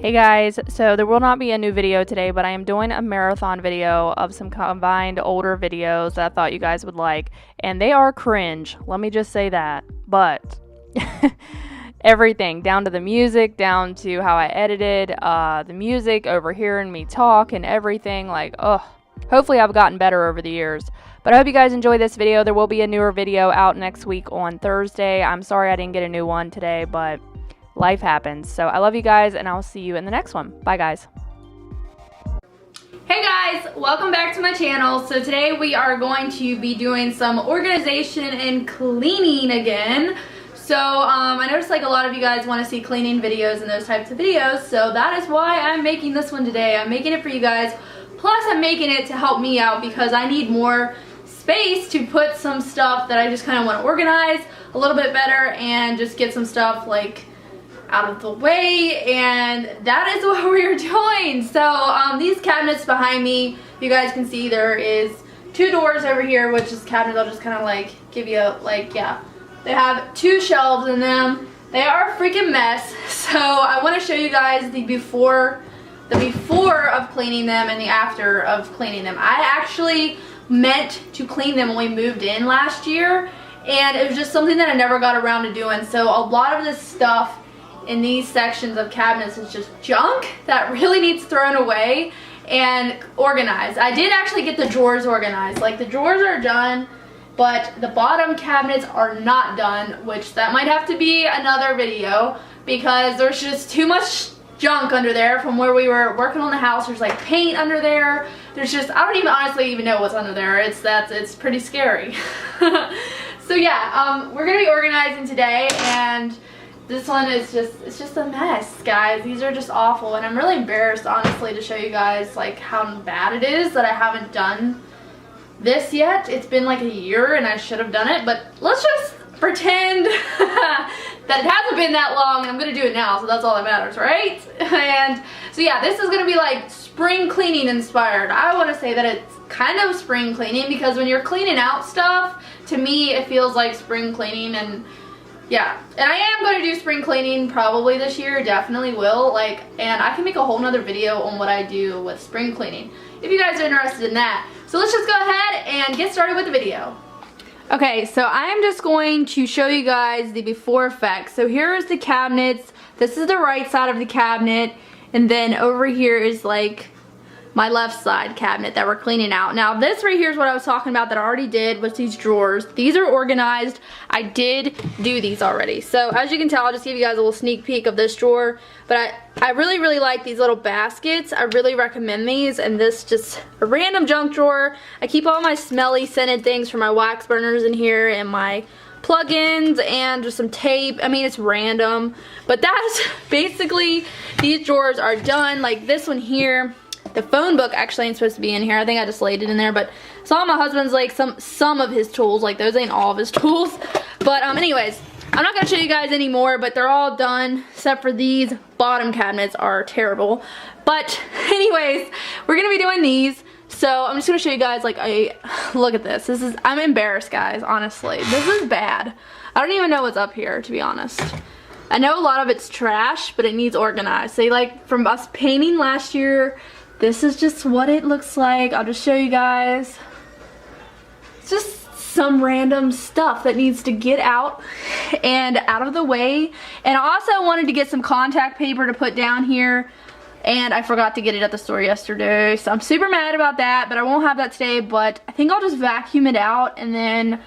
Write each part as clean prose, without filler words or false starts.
Hey guys, so there will not be a new video today, but I am doing a marathon video of some combined older videos that I thought you guys would like, and they are cringe, let me just say that, but everything, down to the music, down to how I edited the music, overhearing me talk and everything, like, hopefully I've gotten better over the years. But I hope you guys enjoy this video. There will be a newer video out next week on Thursday. I'm sorry I didn't get a new one today, but life happens. So I love you guys, and I'll see you in the next one. Bye, guys. Hey guys, welcome back to my channel. So today we are going to be doing some organization and cleaning again. So I noticed like a lot of you guys want to see cleaning videos and those types of videos, so that is why I'm making this one today. I'm making it for you guys, plus I'm making it to help me out because I need more space to put some stuff that I just kind of want to organize a little bit better and just get some stuff like out of the way, and that is what we're doing. So these cabinets behind me, you guys can see there is two doors over here, which is cabinets. I'll just kind of like give you like, yeah, they have two shelves in them. They are a freaking mess. So I want to show you guys the before of cleaning them and the after of cleaning them. I actually meant to clean them when we moved in last year, and it was just something that I never got around to doing. So a lot of this stuff in these sections of cabinets is just junk that really needs thrown away and organized. I did actually get the drawers organized. Like, the drawers are done, but the bottom cabinets are not done, which that might have to be another video because there's just too much junk under there from where we were working on the house. There's like paint under there. There's just, I don't even honestly know what's under there. It's pretty scary. So yeah, we're gonna be organizing today, and this one is it's just a mess, guys. These are just awful, and I'm really embarrassed, honestly, to show you guys like how bad it is that I haven't done this yet. It's been like a year and I should have done it, but let's just pretend that it hasn't been that long, and I'm gonna do it now, so that's all that matters, right? And so yeah, this is gonna be like spring cleaning inspired. I want to say that it's kind of spring cleaning because when you're cleaning out stuff, to me it feels like spring cleaning. And yeah, and I am going to do spring cleaning probably this year, definitely will, like, and I can make a whole nother video on what I do with spring cleaning if you guys are interested in that. So let's just go ahead and get started with the video. Okay, so I am just going to show you guys the before effect. So here is the cabinets. This is the right side of the cabinet, and then over here is like my left side cabinet that we're cleaning out. Now this right here is what I was talking about that I already did, was these drawers. These are organized. I did do these already. So as you can tell, I'll just give you guys a little sneak peek of this drawer. But I really like these little baskets. I really recommend these, and this just a random junk drawer. I keep all my smelly scented things from my wax burners in here, and my plugins, and just some tape. I mean, it's random, but that's basically, these drawers are done. Like this one here, the phone book actually ain't supposed to be in here. I think I just laid it in there, but it's all my husband's, like some of his tools. Like, those ain't all of his tools. But anyways, I'm not gonna show you guys anymore, but they're all done except for these bottom cabinets are terrible. But anyways, we're gonna be doing these. So I'm just gonna show you guys, like, look at this. I'm embarrassed, guys, honestly. This is bad. I don't even know what's up here, to be honest. I know a lot of it's trash, but it needs organized. Say, like, from us painting last year, this is just what it looks like. I'll just show you guys. It's just some random stuff that needs to get out and out of the way. And I also wanted to get some contact paper to put down here, and I forgot to get it at the store yesterday, so I'm super mad about that, but I won't have that today. But I think I'll just vacuum it out and then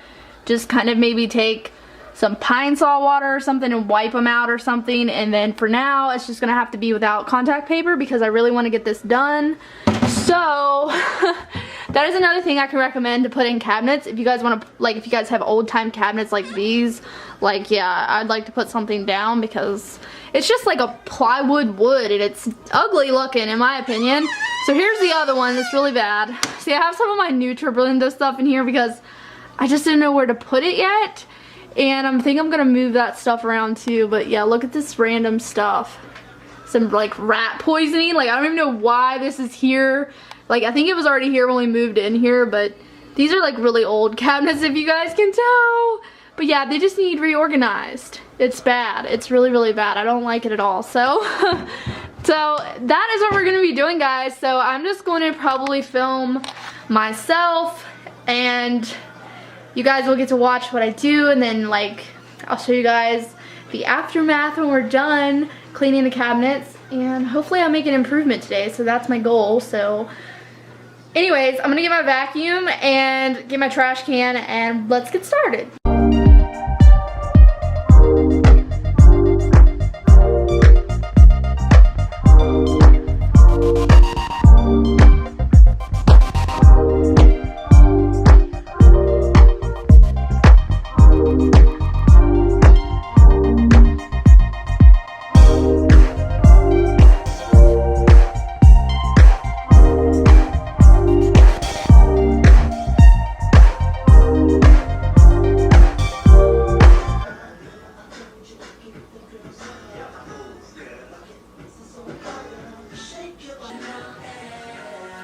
just kind of maybe take some Pine Sol water or something and wipe them out or something. And then for now, it's just gonna have to be without contact paper because I really want to get this done. So that is another thing I can recommend to put in cabinets. If you guys want to, like, if you guys have old time cabinets like these, like, yeah, I'd like to put something down because it's just like a plywood wood, and it's ugly looking in my opinion. So here's the other one that's really bad. See, I have some of my Nutribulendo stuff in here because I just didn't know where to put it yet. And I think I'm gonna move that stuff around too. But yeah, look at this random stuff. Some like rat poisoning. Like, I don't even know why this is here. Like, I think it was already here when we moved in here, but these are like really old cabinets, if you guys can tell. But yeah, they just need reorganized. It's bad. It's really bad. I don't like it at all. So So So that is what we're gonna be doing, guys. So I'm just going to probably film myself, and you guys will get to watch what I do, and then like I'll show you guys the aftermath when we're done cleaning the cabinets, and hopefully I'll make an improvement today. So that's my goal. So anyways, I'm gonna get my vacuum and get my trash can, and let's get started.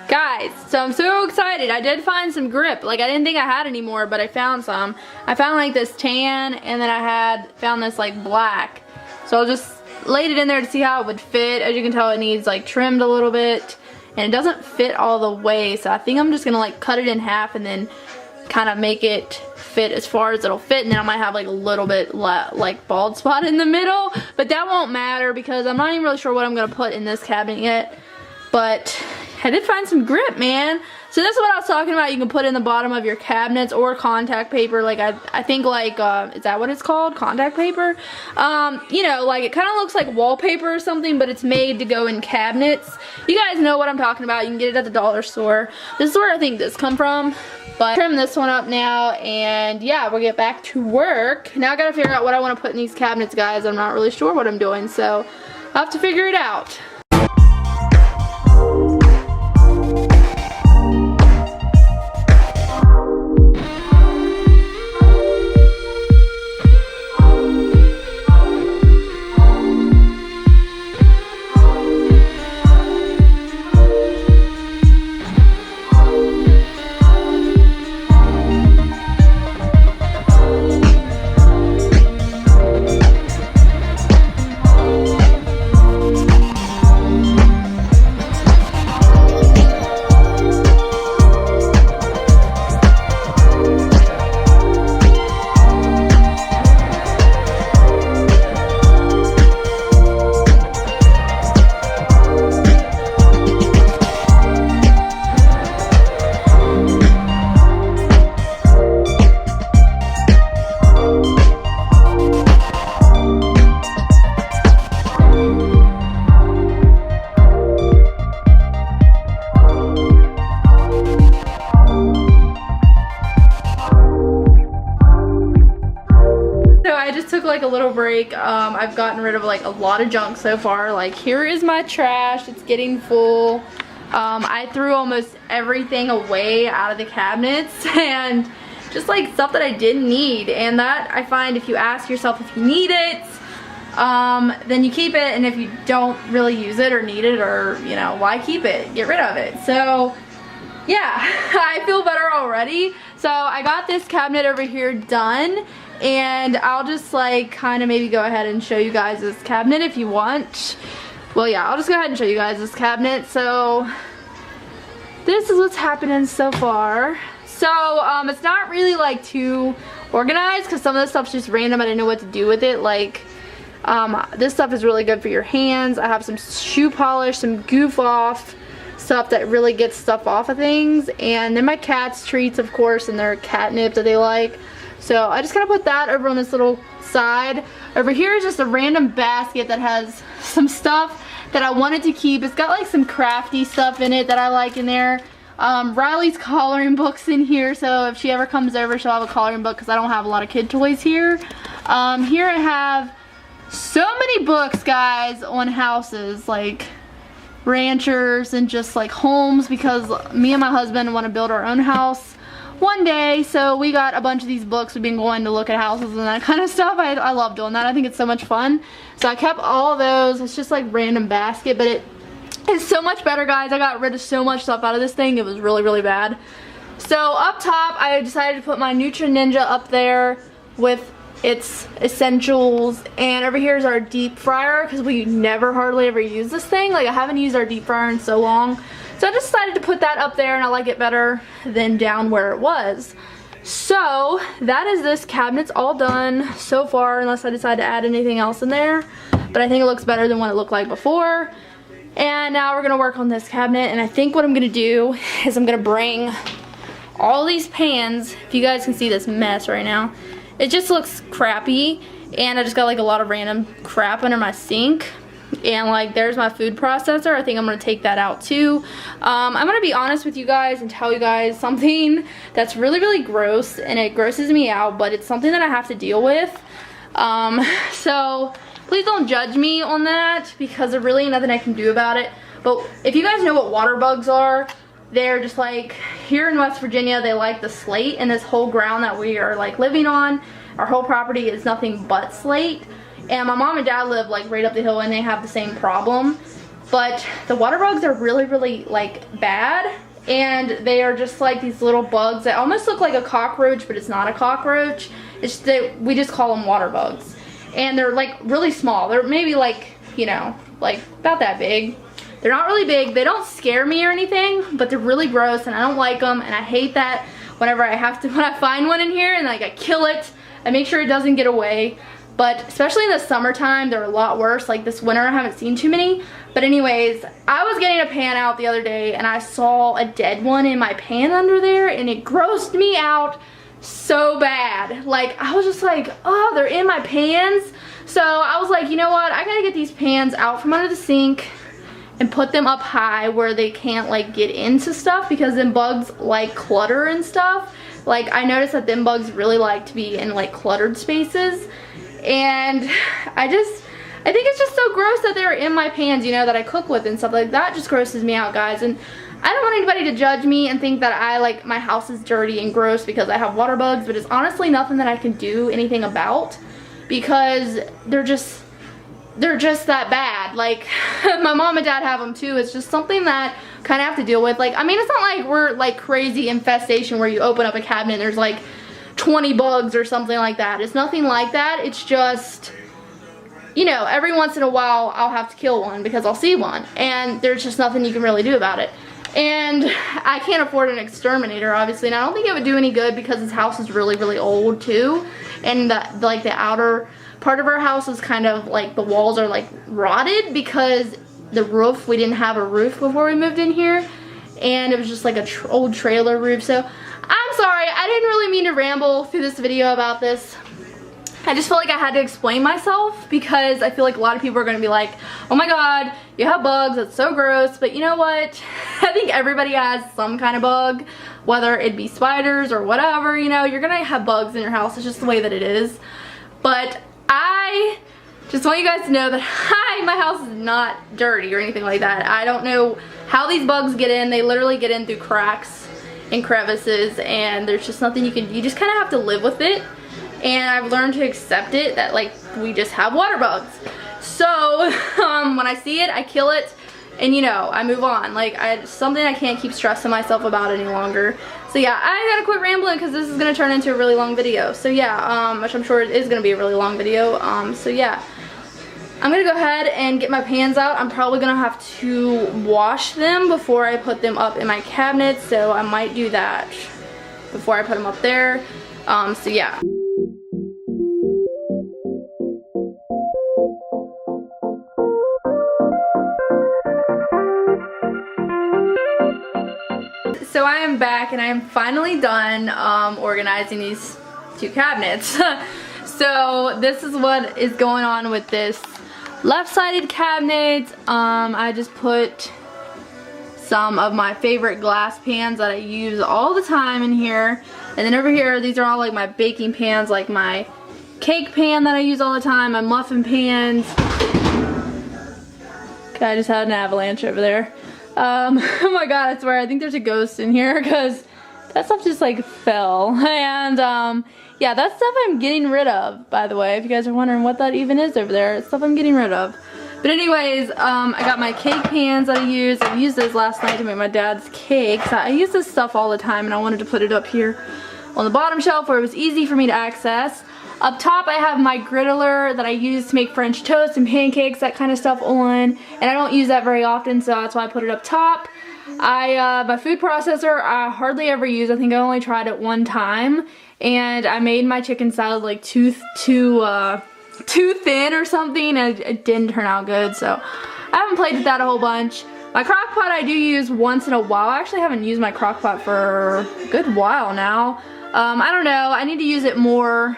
Guys, so I'm so excited. I did find some grip. Like, I didn't think I had any more, but I found some. I found like this tan, and then I found this like black. So I'll just laid it in there to see how it would fit. As you can tell, it needs like trimmed a little bit, and it doesn't fit all the way. So I think I'm just gonna like cut it in half and then kind of make it fit as far as it'll fit, and then I might have like a little bit like bald spot in the middle, but that won't matter because I'm not even really sure what I'm gonna put in this cabinet yet. But I did find some grip, man. So this is what I was talking about. You can put in the bottom of your cabinets or contact paper. Like I think like, is that what it's called? Contact paper? You know, like it kind of looks like wallpaper or something, but it's made to go in cabinets. You guys know what I'm talking about. You can get it at the dollar store. This is where I think this come from. But trim this one up now, and yeah, we'll get back to work. Now I gotta figure out what I want to put in these cabinets, guys. I'm not really sure what I'm doing, so I'll have to figure it out. Like a little break. I've gotten rid of like a lot of junk so far. Like, here is my trash. It's getting full. I threw almost everything away out of the cabinets, and just like stuff that I didn't need. And that, I find, if you ask yourself if you need it, then you keep it, and if you don't really use it or need it, or you know, why keep it? Get rid of it. So yeah, I feel better already. So I got this cabinet over here done, and I'll just like kind of maybe go ahead and show you guys this cabinet if you want. Well, yeah, I'll just go ahead and show you guys this cabinet. So this is what's happening so far. So it's not really like too organized because some of the stuff's just random. I didn't know what to do with it. Like this stuff is really good for your hands. I have some shoe polish, some goof off stuff that really gets stuff off of things, and then my cat's treats, of course, and their catnip that they like. So I just kind of put that over on this little side. Over here is just a random basket that has some stuff that I wanted to keep. It's got like some crafty stuff in it that I like in there. Riley's coloring books in here, so if she ever comes over, she'll have a coloring book because I don't have a lot of kid toys here. Here I have so many books, guys, on houses, like ranchers and just like homes, because me and my husband want to build our own house one day, so we got a bunch of these books. We've been going to look at houses and that kind of stuff. I love doing that. I think it's so much fun. So I kept all of those. It's just like random basket, but it is so much better, guys. I got rid of so much stuff out of this thing. It was really, really bad. So up top, I decided to put my Ninja up there with its essentials. And over here is our deep fryer, because we never hardly ever use this thing. Like, I haven't used our deep fryer in so long. So I just decided to put that up there, and I like it better than down where it was. So that is this cabinet's all done so far, unless I decide to add anything else in there. But I think it looks better than what it looked like before. And now we're gonna work on this cabinet, and I think what I'm gonna do is I'm gonna bring all these pans. If you guys can see this mess right now, it just looks crappy, and I just got like a lot of random crap under my sink. And like, there's my food processor. I think I'm gonna take that out too. I'm gonna be honest with you guys and tell you guys something that's really, really gross, and it grosses me out, but it's something that I have to deal with. So please don't judge me on that, because there's really nothing I can do about it. But if you guys know what water bugs are, they're just like, here in West Virginia, they like the slate, and this whole ground that we are like living on, our whole property is nothing but slate. And my mom and dad live like right up the hill, and they have the same problem. But the water bugs are really, really like bad. And they are just like these little bugs that almost look like a cockroach, but it's not a cockroach. It's just that we just call them water bugs. And they're like really small. They're maybe like, you know, like about that big. They're not really big. They don't scare me or anything, but they're really gross, and I don't like them. And I hate that whenever I have to, when I find one in here and like I kill it, I make sure it doesn't get away. But especially in the summertime, they're a lot worse. Like this winter, I haven't seen too many. But anyways, I was getting a pan out the other day, and I saw a dead one in my pan under there, and it grossed me out so bad. Like, I was just like, oh, they're in my pans. So I was like, you know what? I gotta get these pans out from under the sink and put them up high where they can't like get into stuff, because then bugs like clutter and stuff. Like, I noticed that them bugs really like to be in like cluttered spaces. And I think it's just so gross that they're in my pans, you know, that I cook with and stuff like that. Just grosses me out, guys. And I don't want anybody to judge me and think that I like my house is dirty and gross because I have water bugs, but it's honestly nothing that I can do anything about, because they're just that bad. Like, my mom and dad have them too. It's just something that kind of have to deal with. Like, I mean, it's not like we're like crazy infestation where you open up a cabinet and there's like 20 bugs or something like that. It's nothing like that. It's just, you know, every once in a while I'll have to kill one because I'll see one, and there's just nothing you can really do about it. And I can't afford an exterminator, obviously, and I don't think it would do any good because this house is really, really old too. And the outer part of our house is kind of like, the walls are like rotted because the roof, we didn't have a roof before we moved in here, and it was just like a old trailer roof. So I'm sorry, I didn't really mean to ramble through this video about this. I just felt like I had to explain myself, because I feel like a lot of people are going to be like, oh my god, you have bugs, that's so gross. But you know what? I think everybody has some kind of bug, whether it be spiders or whatever, you know, you're going to have bugs in your house. It's just the way that it is. But I just want you guys to know that my house is not dirty or anything like that. I don't know how these bugs get in. They literally get in through cracks and crevices, and there's just nothing you just kind of have to live with it. And I've learned to accept it, that like, we just have water bugs. So when I see it, I kill it, and you know, I move on. Like, it's something I can't keep stressing myself about any longer. So yeah, I gotta quit rambling because this is gonna turn into a really long video. So yeah, which I'm sure it is gonna be a really long video. So yeah, I'm gonna go ahead and get my pans out. I'm probably gonna have to wash them before I put them up in my cabinet, so I might do that before I put them up there. So yeah. So I am back, and I am finally done organizing these two cabinets. So this is what is going on with this left-sided cabinet. I just put some of my favorite glass pans that I use all the time in here. And then over here, these are all like my baking pans, like my cake pan that I use all the time, my muffin pans. Okay, I just had an avalanche over there. Oh my god, I swear, I think there's a ghost in here because that stuff just like fell. And yeah, that stuff I'm getting rid of, by the way, if you guys are wondering what that even is over there. It's stuff I'm getting rid of. But anyways, I got my cake pans that I use. I used those last night to make my dad's cakes. I use this stuff all the time, and I wanted to put it up here on the bottom shelf where it was easy for me to access. Up top I have my griddler that I use to make French toast and pancakes, that kind of stuff on, and I don't use that very often, so that's why I put it up top. My food processor I hardly ever use. I think I only tried it one time, and I made my chicken salad like too thin or something, and it didn't turn out good, so I haven't played with that a whole bunch. My crock pot I do use once in a while. I actually haven't used my crock pot for a good while now. I don't know, I need to use it more,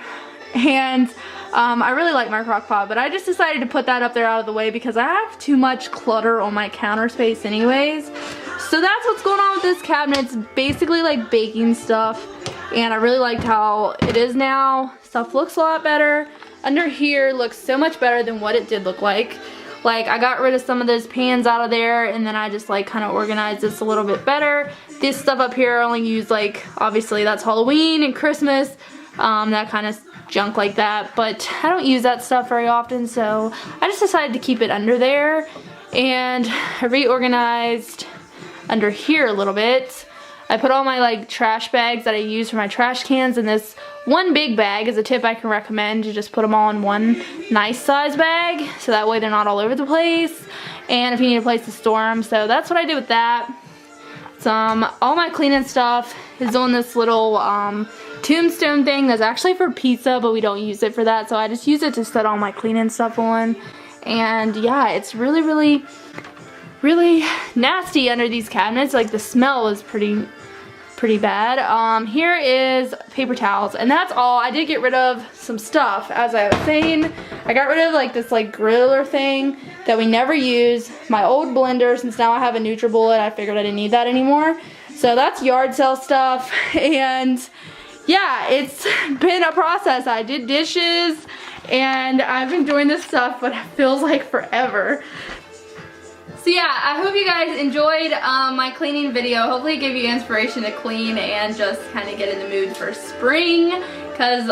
and I really like my crock pot, but I just decided to put that up there out of the way because I have too much clutter on my counter space anyways. So that's what's going on with this cabinet. It's basically like baking stuff, and I really liked how it is now. Stuff looks a lot better. Under here looks so much better than what it did look like. Like, I got rid of some of those pans out of there, and then I just like kind of organized this a little bit better. This stuff up here I only use, like, obviously that's Halloween and Christmas, that kind of junk like that, but I don't use that stuff very often, so I just decided to keep it under there. And I reorganized under here a little bit. I put all my like trash bags that I use for my trash cans in this one big bag. As a tip I can recommend to just put them all in one nice size bag, so that way they're not all over the place, and if you need a place to store them. So that's what I did with that. All my cleaning stuff is on this little tombstone thing that's actually for pizza, but we don't use it for that, so I just use it to set all my cleaning stuff on. And yeah, it's really nasty under these cabinets. Like, the smell is pretty bad. Here is paper towels, and that's all. I did get rid of some stuff, as I was saying. I got rid of like this like griller thing that we never use. My old blender, since now I have a NutriBullet, I figured I didn't need that anymore. So that's yard sale stuff, and yeah, it's been a process. I did dishes, and I've been doing this stuff, but it feels like forever. So yeah, I hope you guys enjoyed my cleaning video. Hopefully it gave you inspiration to clean and just kind of get in the mood for spring, because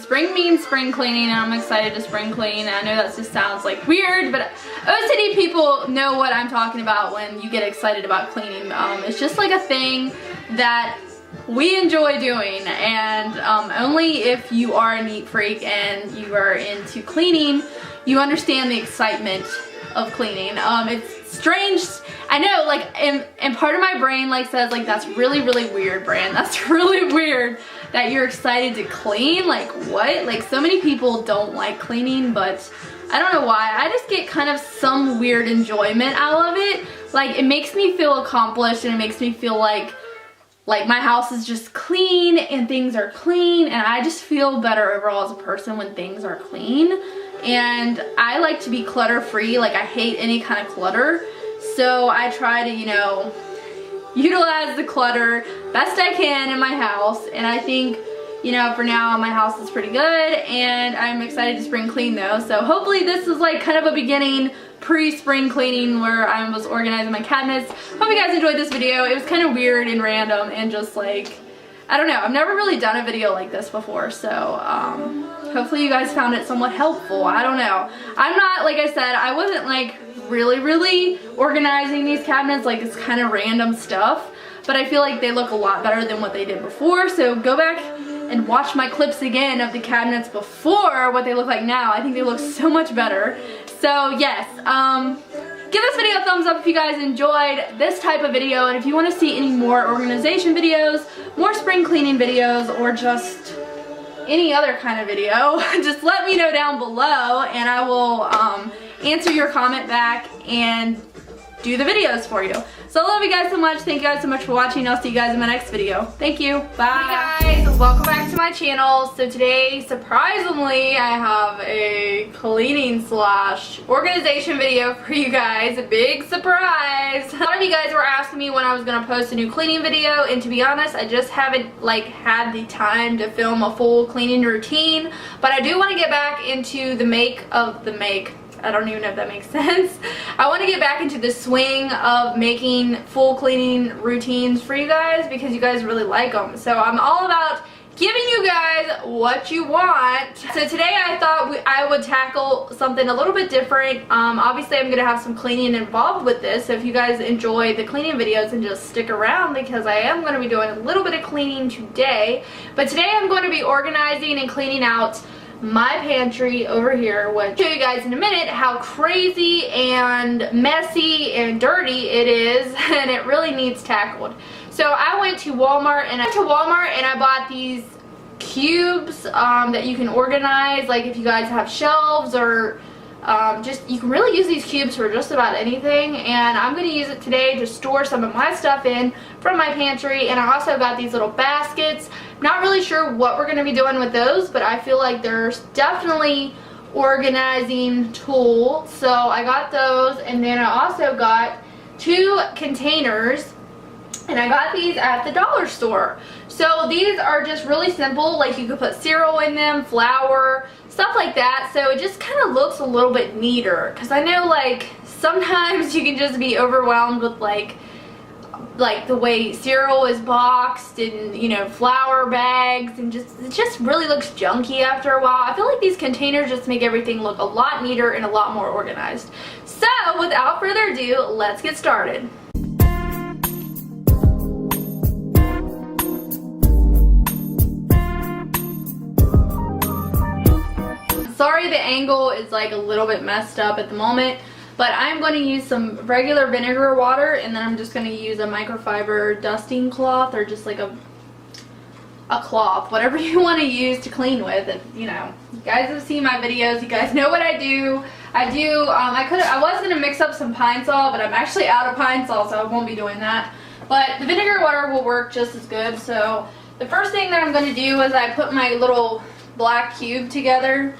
spring means spring cleaning, and I'm excited to spring clean. I know that just sounds like weird, but OCD people know what I'm talking about when you get excited about cleaning. It's just like a thing that we enjoy doing, and only if you are a neat freak and you are into cleaning, you understand the excitement of cleaning. It's strange, I know, like, and part of my brain like says like, that's really weird, Brand. That's really weird that you're excited to clean. Like, what? Like, so many people don't like cleaning, but I don't know why. I just get kind of some weird enjoyment out of it. Like, it makes me feel accomplished, and it makes me feel like my house is just clean and things are clean, and I just feel better overall as a person when things are clean. And I like to be clutter free. Like, I hate any kind of clutter, so I try to, you know, utilize the clutter best I can in my house. And I think, you know, for now my house is pretty good, and I'm excited to spring clean though. So hopefully this is like kind of a beginning pre-spring cleaning where I was organizing my cabinets. Hope you guys enjoyed this video. It was kind of weird and random, and just like, I don't know, I've never really done a video like this before, so hopefully you guys found it somewhat helpful. I don't know. I'm not, like I said, I wasn't like really organizing these cabinets. Like, it's kind of random stuff, but I feel like they look a lot better than what they did before. So go back and watch my clips again of the cabinets before what they look like now. I think they look so much better. So yes, give this video a thumbs up if you guys enjoyed this type of video, and if you want to see any more organization videos, more spring cleaning videos, or just any other kind of video, just let me know down below, and I will answer your comment back and do the videos for you. So I love you guys so much. Thank you guys so much for watching. I'll see you guys in my next video. Thank you. Bye. Hey guys, welcome back to my channel. So today, surprisingly, I have a cleaning / organization video for you guys. A big surprise. A lot of you guys were asking me when I was gonna post a new cleaning video, and to be honest, I just haven't like had the time to film a full cleaning routine. But I do want to get back into I don't even know if that makes sense. I want to get back into the swing of making full cleaning routines for you guys, because you guys really like them. So I'm all about giving you guys what you want. So today I thought I would tackle something a little bit different. Obviously I'm going to have some cleaning involved with this, so if you guys enjoy the cleaning videos, then just stick around, because I am going to be doing a little bit of cleaning today. But today I'm going to be organizing and cleaning out my pantry over here, which I'll show you guys in a minute how crazy and messy and dirty it is, and it really needs tackled. So I went to Walmart and I bought these cubes that you can organize, like if you guys have shelves or just, you can really use these cubes for just about anything, and I'm going to use it today to store some of my stuff in from my pantry. And I also got these little baskets. Not really sure what we're going to be doing with those, but I feel like there's definitely organizing tool, so I got those. And then I also got 2 containers, and I got these at the dollar store. So these are just really simple, like you could put cereal in them, flour, stuff like that, so it just kind of looks a little bit neater, because I know like sometimes you can just be overwhelmed with like the way cereal is boxed and, you know, flour bags, and just it just really looks junky after a while. I feel like these containers just make everything look a lot neater and a lot more organized. So without further ado, let's get started. Sorry the angle is like a little bit messed up at the moment, but I'm going to use some regular vinegar water, and then I'm just going to use a microfiber dusting cloth, or just like a cloth, whatever you want to use to clean with. And you know, you guys have seen my videos, you guys know what I do. I was going to mix up some Pine Sol, but I'm actually out of Pine Sol, so I won't be doing that. But the vinegar water will work just as good. So the first thing that I'm going to do is I put my little black cube together.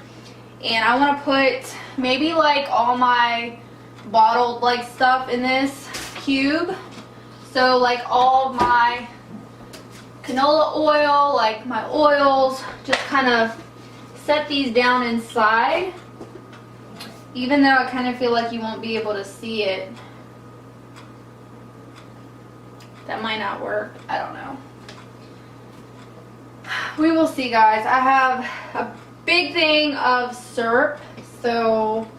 And I want to put maybe like all my bottled like stuff in this cube. So like all of my canola oil, like my oils, just kind of set these down inside. Even though I kind of feel like you won't be able to see it. That might not work. I don't know. We will see, guys. I have a big thing of syrup. So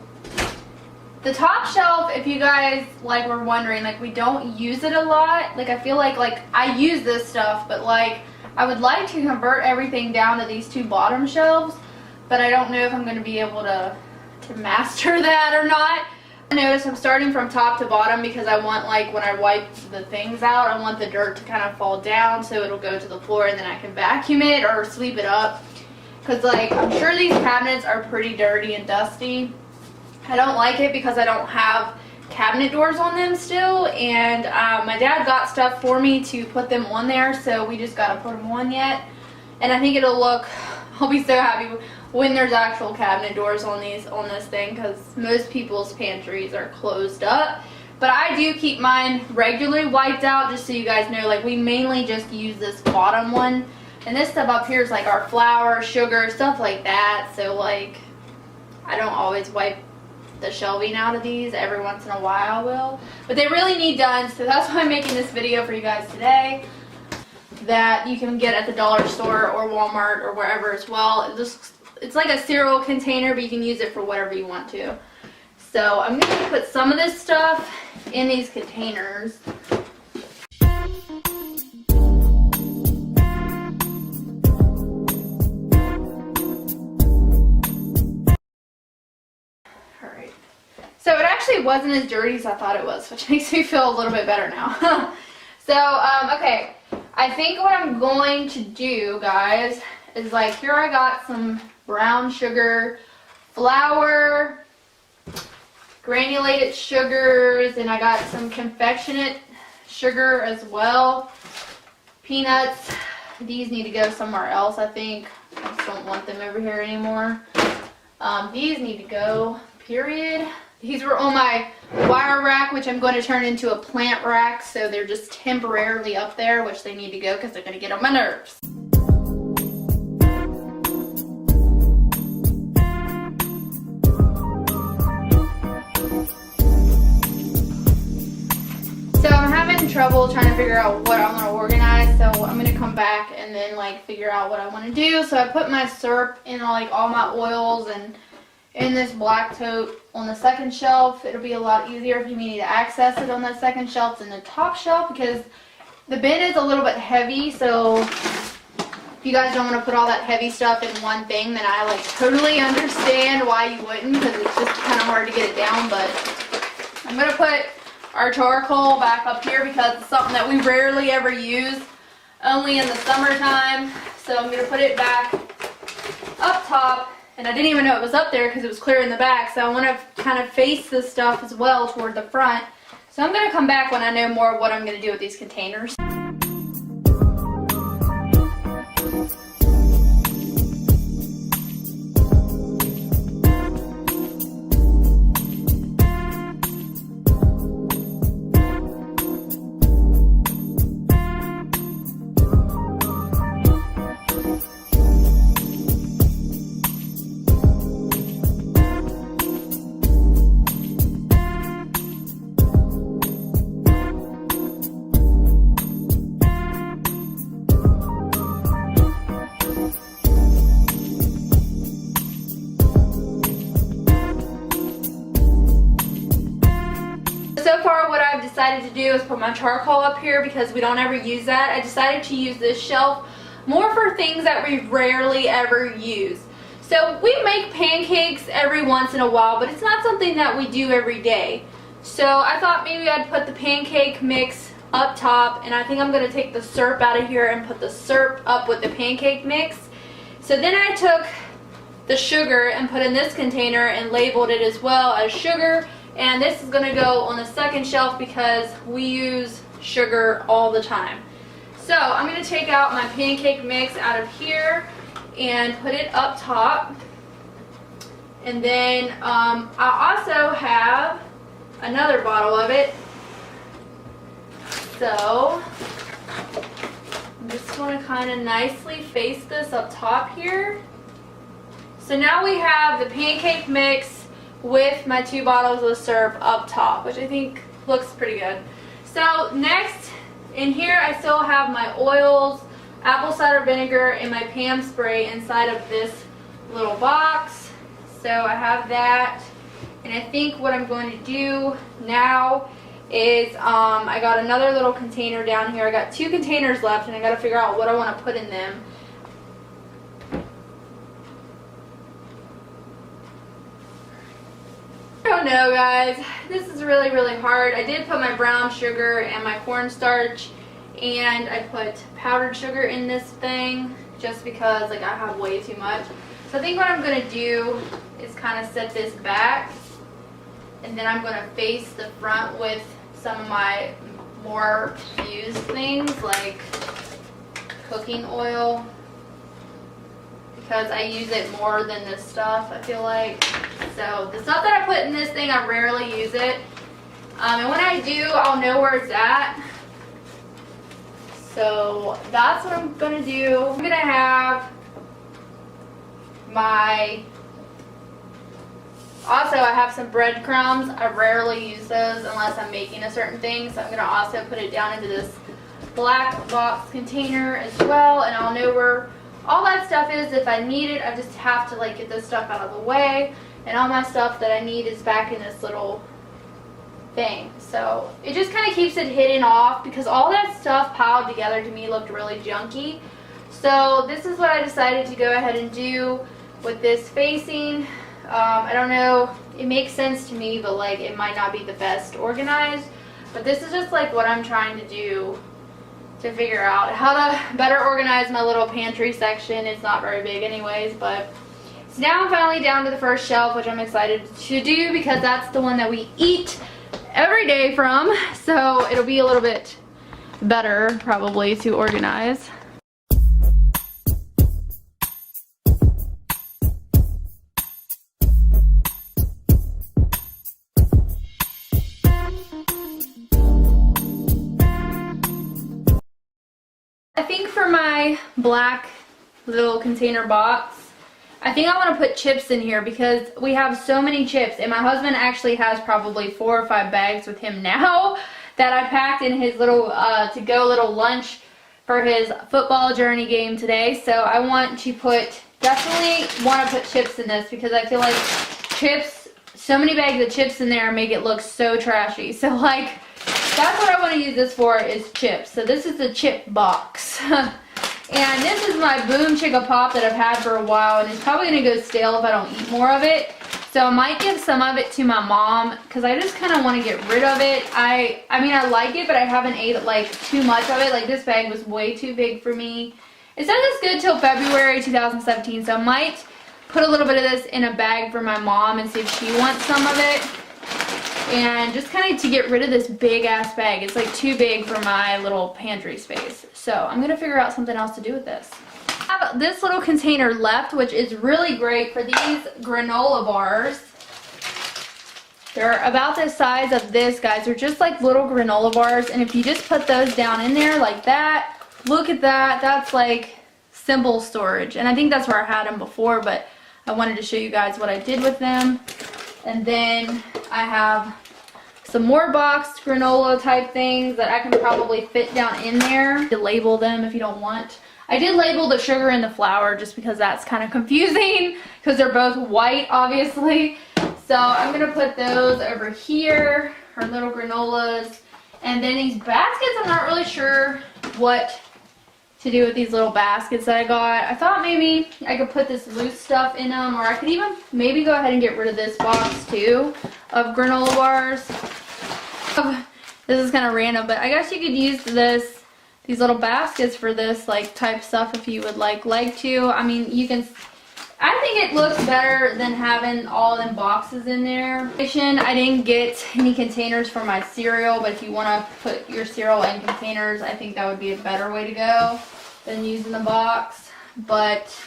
the top shelf, if you guys like were wondering, like we don't use it a lot. Like I feel like I use this stuff, but like I would like to convert everything down to these 2 bottom shelves, but I don't know if I'm going to be able to master that or not. I notice I'm starting from top to bottom because I want, like, when I wipe the things out, I want the dirt to kind of fall down so it'll go to the floor, and then I can vacuum it or sweep it up. Because, like, I'm sure these cabinets are pretty dirty and dusty. I don't like it because I don't have cabinet doors on them still. And my dad got stuff for me to put them on there, so we just got to put them on yet. And I think it'll look, I'll be so happy when there's actual cabinet doors on this thing, because most people's pantries are closed up. But I do keep mine regularly wiped out, just so you guys know. Like, we mainly just use this bottom one. And this stuff up here is like our flour, sugar, stuff like that. So like, I don't always wipe the shelving out of these. Every once in a while I will. But they really need done, so that's why I'm making this video for you guys today. That you can get at the dollar store or Walmart or wherever as well. It's like a cereal container, but you can use it for whatever you want to. So I'm going to put some of this stuff in these containers. So it actually wasn't as dirty as I thought it was, which makes me feel a little bit better now. So, okay, I think what I'm going to do, guys, is like, here I got some brown sugar, flour, granulated sugars, and I got some confectionate sugar as well. Peanuts, these need to go somewhere else, I think. I just don't want them over here anymore. These need to go, period. These were on my wire rack, which I'm going to turn into a plant rack, so they're just temporarily up there, which they need to go because they're going to get on my nerves. So I'm having trouble trying to figure out what I want to organize, so I'm going to come back and then like figure out what I want to do. So I put my syrup in like all my oils and in this black tote on the second shelf. It'll be a lot easier if you need to access it on the second shelf than the top shelf, because the bin is a little bit heavy, so If you guys don't want to put all that heavy stuff in one thing, then I like totally understand why you wouldn't, because it's just kind of hard to get it down. But I'm going to put our charcoal back up here because it's something that we rarely ever use, only in the summertime. So I'm going to put it back up top, and I didn't even know it was up there because it was clear in the back. So I want to kind of face this stuff as well toward the front. So I'm going to come back when I know more of what I'm going to do with these containers. So far what I've decided to do is put my charcoal up here because we don't ever use that. I decided to use this shelf more for things that we rarely ever use. So we make pancakes every once in a while, but it's not something that we do every day. So I thought maybe I'd put the pancake mix up top, and I think I'm going to take the syrup out of here and put the syrup up with the pancake mix. So then I took the sugar and put in this container and labeled it as well as sugar. And this is going to go on the second shelf because we use sugar all the time. So I'm going to take out my pancake mix out of here and put it up top. And then I also have another bottle of it. So I'm just going to kind of nicely face this up top here. So now we have the pancake mix with my 2 bottles of syrup up top, which I think looks pretty good. So next, in here I still have my oils, apple cider vinegar, and my Pam spray inside of this little box. So I have that, and I think what I'm going to do now is I got another little container down here. I got 2 containers left, and I got to figure out what I want to put in them. I don't know, guys. This is really, really hard. I did put my brown sugar and my cornstarch, and I put powdered sugar in this thing just because like I have way too much. So I think what I'm going to do is kind of set this back, and then I'm going to face the front with some of my more used things like cooking oil, because I use it more than this stuff, I feel like. So the stuff that I put in this thing, I rarely use it. And when I do, I'll know where it's at. So that's what I'm going to do. I'm going to have my... Also, I have some breadcrumbs. I rarely use those unless I'm making a certain thing. So I'm going to also put it down into this black box container as well. And I'll know where all that stuff is if I need it. I just have to like get this stuff out of the way. And all my stuff that I need is back in this little thing. So it just kind of keeps it hidden off because all that stuff piled together to me looked really junky. So this is what I decided to go ahead and do with this facing. I don't know, it makes sense to me, but like it might not be the best organized. But this is just like what I'm trying to do to figure out how to better organize my little pantry section. It's not very big anyways, but so now I'm finally down to the first shelf, which I'm excited to do because that's the one that we eat every day from. So it'll be a little bit better probably to organize. I think for my black little container box, I think I want to put chips in here because we have so many chips, and my husband actually has probably 4 or 5 bags with him now that I packed in his little to-go little lunch for his football journey game today. So I want to definitely want to put chips in this because I feel like chips, so many bags of chips in there make it look so trashy. So like that's what I want to use this for, is chips. So this is the chip box. And this is my Boom Chicka Pop that I've had for a while, and it's probably going to go stale if I don't eat more of it. So I might give some of it to my mom because I just kind of want to get rid of it. I mean, I like it, but I haven't ate like too much of it. Like this bag was way too big for me. It says it's good till February 2017, so I might put a little bit of this in a bag for my mom and see if she wants some of it. And just kind of to get rid of this big ass bag. It's like too big for my little pantry space. So I'm going to figure out something else to do with this. I have this little container left, which is really great for these granola bars. They're about the size of this, guys. They're just like little granola bars. And if you just put those down in there like that, look at that. That's like simple storage. And I think that's where I had them before, but I wanted to show you guys what I did with them. And then I have some more boxed granola type things that I can probably fit down in there. To label them if you don't want. I did label the sugar and the flour just because that's kind of confusing because they're both white, obviously. So I'm going to put those over here, our little granolas. And then these baskets, I'm not really sure what to do with these little baskets that I got. I thought maybe I could put this loose stuff in them, or I could even maybe go ahead and get rid of this box too of granola bars. This is kind of random, but I guess you could use these little baskets for this like type stuff if you would like to. I mean, you can, I think it looks better than having all them boxes in there. I didn't get any containers for my cereal, but if you want to put your cereal in containers, I think that would be a better way to go than using the box. But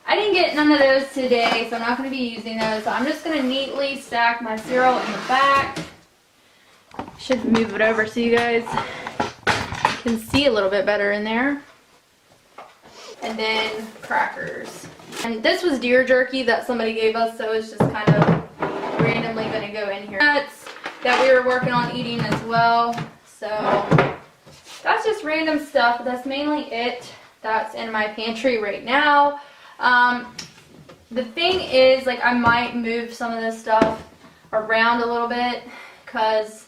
I didn't get none of those today, so I'm not going to be using those. So I'm just going to neatly stack my cereal in the back. Should move it over so you guys can see a little bit better in there. And then crackers. And this was deer jerky that somebody gave us, so it's just kind of randomly going to go in here. Nuts that we were working on eating as well. So that's just random stuff, but that's mainly it that's in my pantry right now. The thing is, like, I might move some of this stuff around a little bit because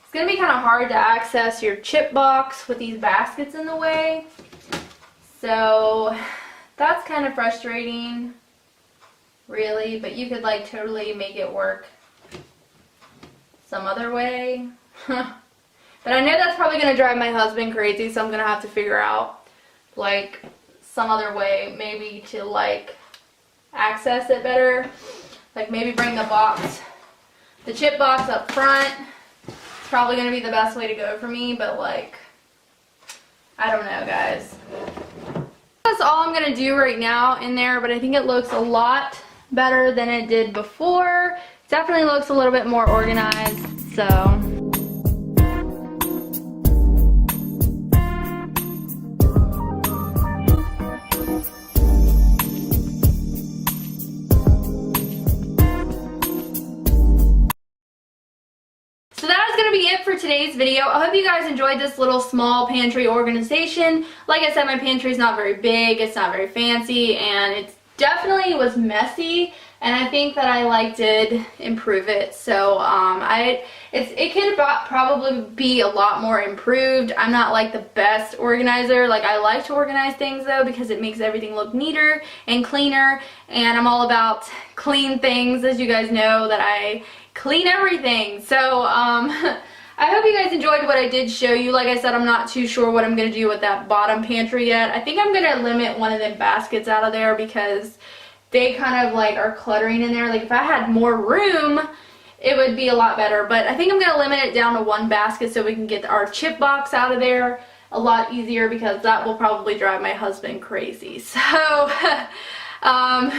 it's going to be kind of hard to access your chip box with these baskets in the way. So that's kind of frustrating, really, but you could like totally make it work some other way. But I know that's probably going to drive my husband crazy, so I'm going to have to figure out like some other way maybe to like access it better. Like maybe bring the chip box up front. It's probably going to be the best way to go for me, but like, I don't know, guys. That's all I'm going to do right now in there, but I think it looks a lot better than it did before. It definitely looks a little bit more organized, so. For today's video. I hope you guys enjoyed this little small pantry organization. Like I said, my pantry is not very big, it's not very fancy, and it definitely was messy, and I think that I did improve it. So it could probably be a lot more improved. I'm not like the best organizer. Like, I like to organize things though because it makes everything look neater and cleaner, and I'm all about clean things, as you guys know that I clean everything. So I hope you guys enjoyed what I did show you. Like I said, I'm not too sure what I'm going to do with that bottom pantry yet. I think I'm going to limit one of them baskets out of there because they kind of like are cluttering in there. Like if I had more room, it would be a lot better. But I think I'm going to limit it down to one basket so we can get our chip box out of there a lot easier, because that will probably drive my husband crazy. So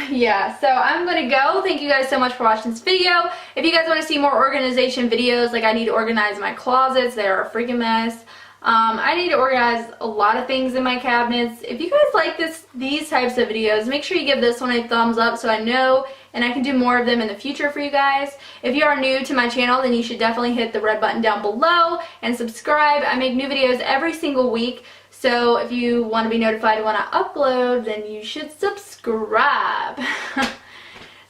yeah, so I'm gonna go. Thank you guys so much for watching this video. If you guys want to see more organization videos, like I need to organize my closets, they are a freaking mess. I need to organize a lot of things in my cabinets. If you guys like these types of videos, make sure you give this one a thumbs up so I know and I can do more of them in the future for you guys. If you are new to my channel, then you should definitely hit the red button down below and subscribe. I make new videos every single week. So if you want to be notified when I upload, then you should subscribe.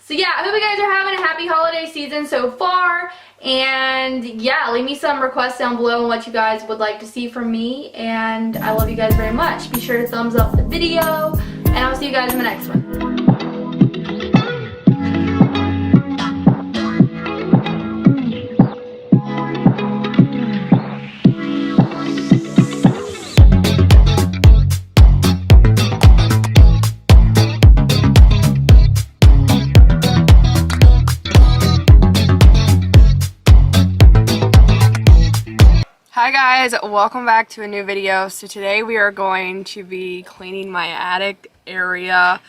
So yeah, I hope you guys are having a happy holiday season so far. And yeah, leave me some requests down below on what you guys would like to see from me. And I love you guys very much. Be sure to thumbs up the video. And I'll see you guys in the next one. Hi guys, welcome back to a new video. So today we are going to be cleaning my attic area,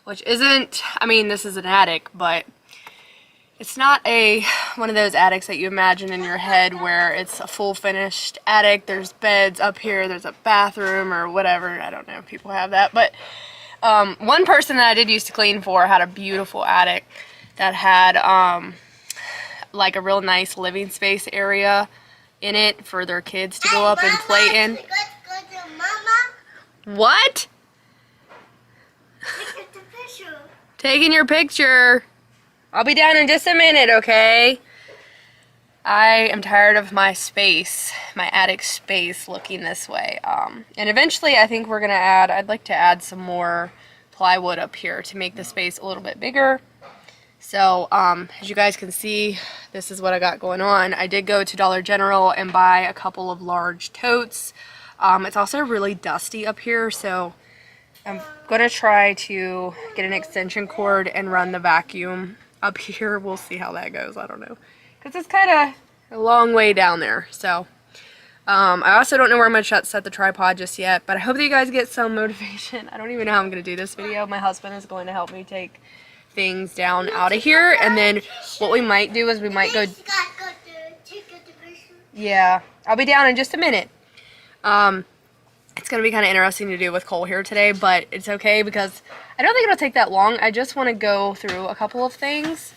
which isn't, I mean this is an attic, but it's not one of those attics that you imagine in your head where it's a full finished attic. There's beds up here, there's a bathroom or whatever. I don't know if people have that, but one person that I did used to clean for had a beautiful attic that had like a real nice living space area in it for their kids to go up and play in. What? Taking your picture. I'll be down in just a minute, okay? I am tired of my space, my attic space looking this way. And eventually I think we're gonna I'd like to add some more plywood up here to make the space a little bit bigger. So, as you guys can see, this is what I got going on. I did go to Dollar General and buy a couple of large totes. It's also really dusty up here, so I'm gonna try to get an extension cord and run the vacuum up here. We'll see how that goes, I don't know. Because it's kind of a long way down there, so. I also don't know where I'm going to set the tripod just yet, but I hope that you guys get some motivation. I don't even know how I'm going to do this video. My husband is going to help me take things down out of here, and then what we might do is we might go, yeah, I'll be down in just a minute. It's gonna be kind of interesting to do with Cole here today, but it's okay because I don't think it'll take that long. I just want to go through a couple of things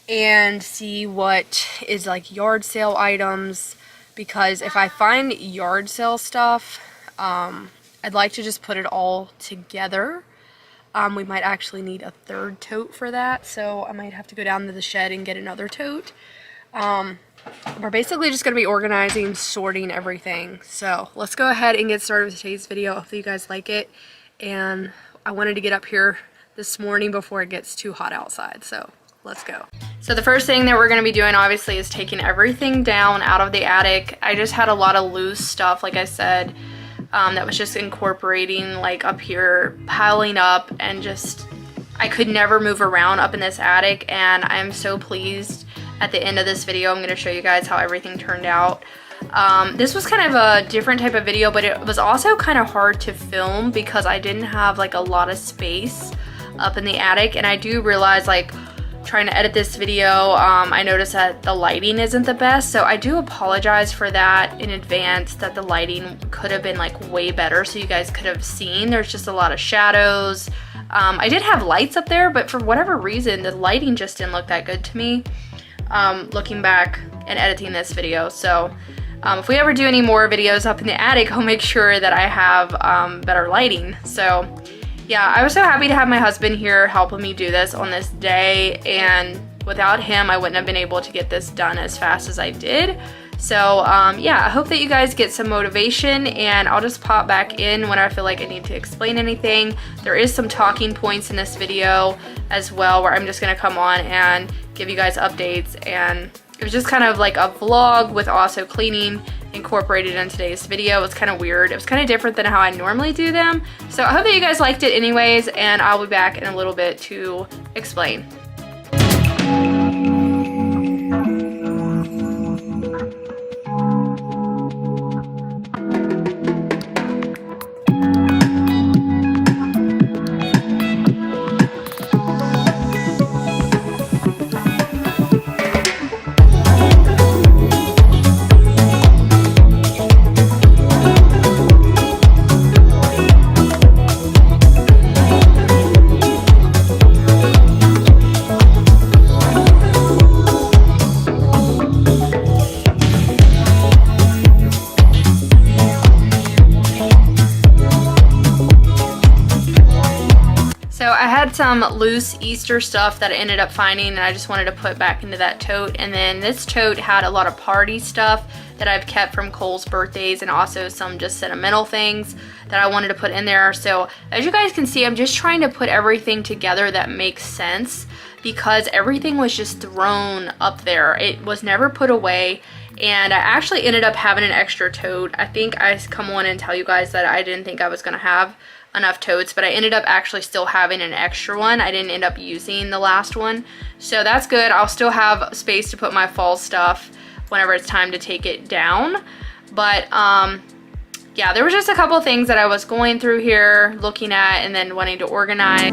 and see what is like yard sale items, because if I find yard sale stuff, I'd like to just put it all together. We might actually need a third tote for that, so I might have to go down to the shed and get another tote. We're basically just going to be organizing, sorting everything. So let's go ahead and get started with today's video. Hopefully you guys like it. And I wanted to get up here this morning before it gets too hot outside, so let's go. So the first thing that we're going to be doing obviously is taking everything down out of the attic. I just had a lot of loose stuff, like I said. That was just incorporating like up here, piling up, and just I could never move around up in this attic, and I'm so pleased. At the end of this video I'm going to show you guys how everything turned out. This was kind of a different type of video, but it was also kind of hard to film because I didn't have like a lot of space up in the attic, and I do realize like trying to edit this video, I noticed that the lighting isn't the best, so I do apologize for that in advance, that the lighting could have been like way better so you guys could have seen. There's just a lot of shadows. I did have lights up there, but for whatever reason the lighting just didn't look that good to me looking back and editing this video. So if we ever do any more videos up in the attic, I'll make sure that I have better lighting. So yeah, I was so happy to have my husband here helping me do this on this day, and without him I wouldn't have been able to get this done as fast as I did. So yeah, I hope that you guys get some motivation, and I'll just pop back in when I feel like I need to explain anything. There is some talking points in this video as well where I'm just gonna come on and give you guys updates, and it was just kind of like a vlog with also cleaning incorporated in today's video. It was kind of weird. It was kind of different than how I normally do them. So I hope that you guys liked it anyways, and I'll be back in a little bit to explain. had some loose Easter stuff that I ended up finding and I just wanted to put back into that tote. And then this tote had a lot of party stuff that I've kept from Cole's birthdays and also some just sentimental things that I wanted to put in there. So as you guys can see, I'm just trying to put everything together that makes sense because everything was just thrown up there. It was never put away. And I actually ended up having an extra tote. I think I come on and tell you guys that I didn't think I was gonna have enough totes, but I ended up actually still having an extra one. I didn't end up using the last one. So that's good. I'll still have space to put my fall stuff whenever it's time to take it down. But yeah, there was just a couple things that I was going through here, looking at, and then wanting to organize.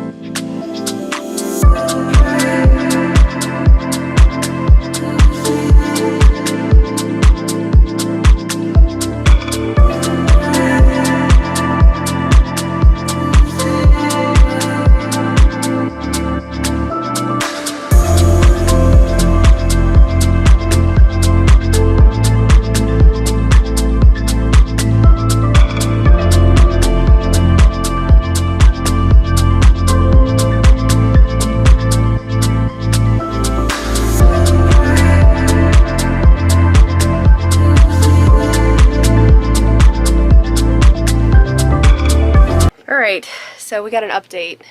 So we got an update.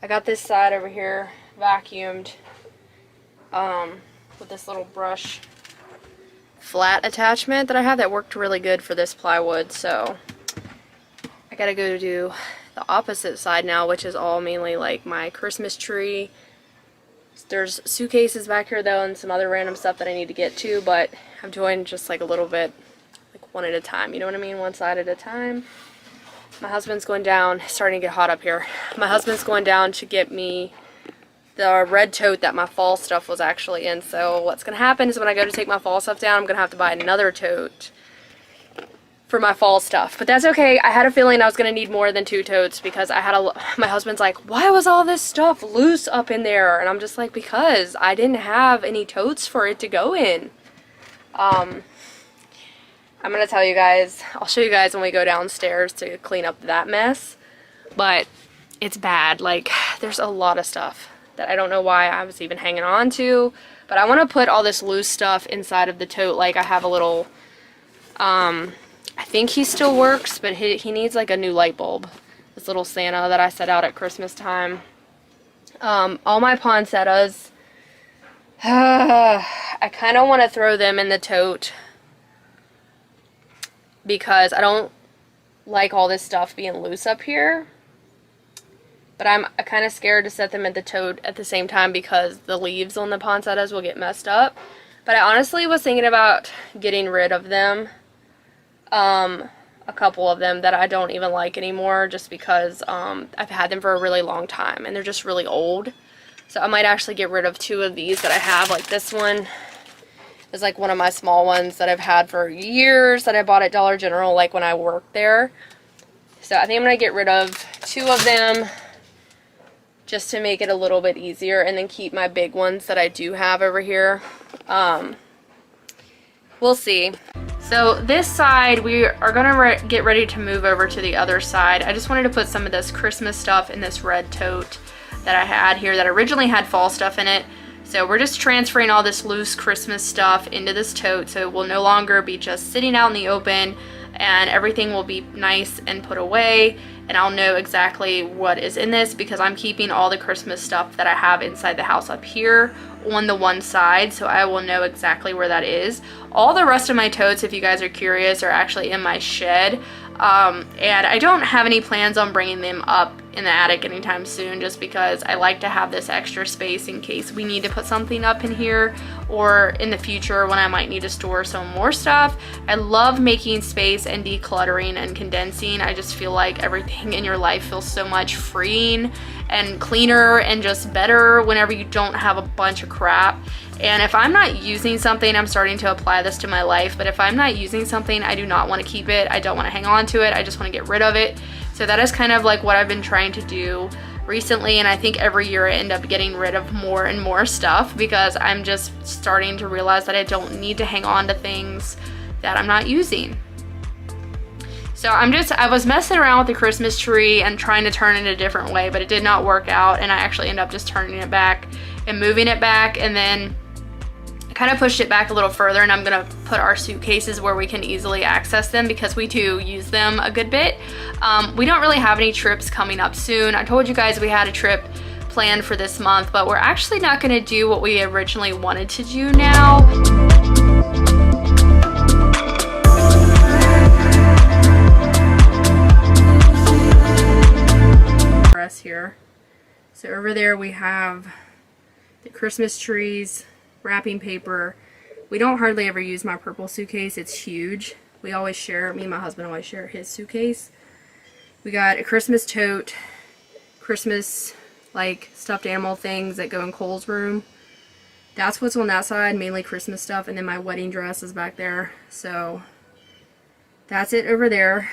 I got this side over here vacuumed with this little brush flat attachment that I have that worked really good for this plywood. So I gotta go do the opposite side now, which is all mainly like my Christmas tree. There's suitcases back here though and some other random stuff that I need to get to, but I'm doing just like a little bit, like one at a time, you know what I mean? One side at a time. My husband's going down, it's starting to get hot up here. My husband's going down to get me the red tote that my fall stuff was actually in. So what's going to happen is when I go to take my fall stuff down, I'm going to have to buy another tote for my fall stuff. But that's okay. I had a feeling I was going to need more than 2 totes because I had my husband's like, why was all this stuff loose up in there? And I'm just like, because I didn't have any totes for it to go in. I'm going to tell you guys, I'll show you guys when we go downstairs to clean up that mess, but it's bad. Like, there's a lot of stuff that I don't know why I was even hanging on to, but I want to put all this loose stuff inside of the tote. Like, I have a little, I think he still works, but he needs like a new light bulb. This little Santa that I set out at Christmas time. All my poinsettias, I kind of want to throw them in the tote, because I don't like all this stuff being loose up here. But I'm kind of scared to set them in the tote at the same time because the leaves on the poinsettias will get messed up. But I honestly was thinking about getting rid of them. A couple of them that I don't even like anymore just because I've had them for a really long time and they're just really old. So I might actually get rid of 2 of these that I have. Like this one is like one of my small ones that I've had for years that I bought at Dollar General like when I worked there. So I think I'm going to get rid of 2 of them just to make it a little bit easier and then keep my big ones that I do have over here. We'll see. So this side, we are going to get ready to move over to the other side. I just wanted to put some of this Christmas stuff in this red tote that I had here that originally had fall stuff in it. So we're just transferring all this loose Christmas stuff into this tote, so it will no longer be just sitting out in the open, and everything will be nice and put away, and I'll know exactly what is in this because I'm keeping all the Christmas stuff that I have inside the house up here on the one side, so I will know exactly where that is. All the rest of my totes, if you guys are curious, are actually in my shed, and I don't have any plans on bringing them up in the attic anytime soon just because I like to have this extra space in case we need to put something up in here or in the future when I might need to store some more stuff. I love making space and decluttering and condensing. I just feel like everything in your life feels so much freeing and cleaner and just better whenever you don't have a bunch of crap. And if I'm not using something, I'm starting to apply this to my life, but if I'm not using something, I do not want to keep it. I don't want to hang on to it. I just want to get rid of it. So that is kind of like what I've been trying to do recently, and I think every year I end up getting rid of more and more stuff because I'm just starting to realize that I don't need to hang on to things that I'm not using. So I was messing around with the Christmas tree and trying to turn it a different way, but it did not work out, and I actually ended up just turning it back and moving it back, and then kind of pushed it back a little further, and I'm gonna put our suitcases where we can easily access them because we do use them a good bit. We don't really have any trips coming up soon. I told you guys we had a trip planned for this month, but we're actually not gonna do what we originally wanted to do now. Here. So over there we have the Christmas trees, wrapping paper. We don't hardly ever use my purple suitcase. It's huge. We always share, me and my husband always share his suitcase. We got a Christmas tote, Christmas like stuffed animal things that go in Cole's room. That's what's on that side, mainly Christmas stuff, and then my wedding dress is back there. So that's it over there.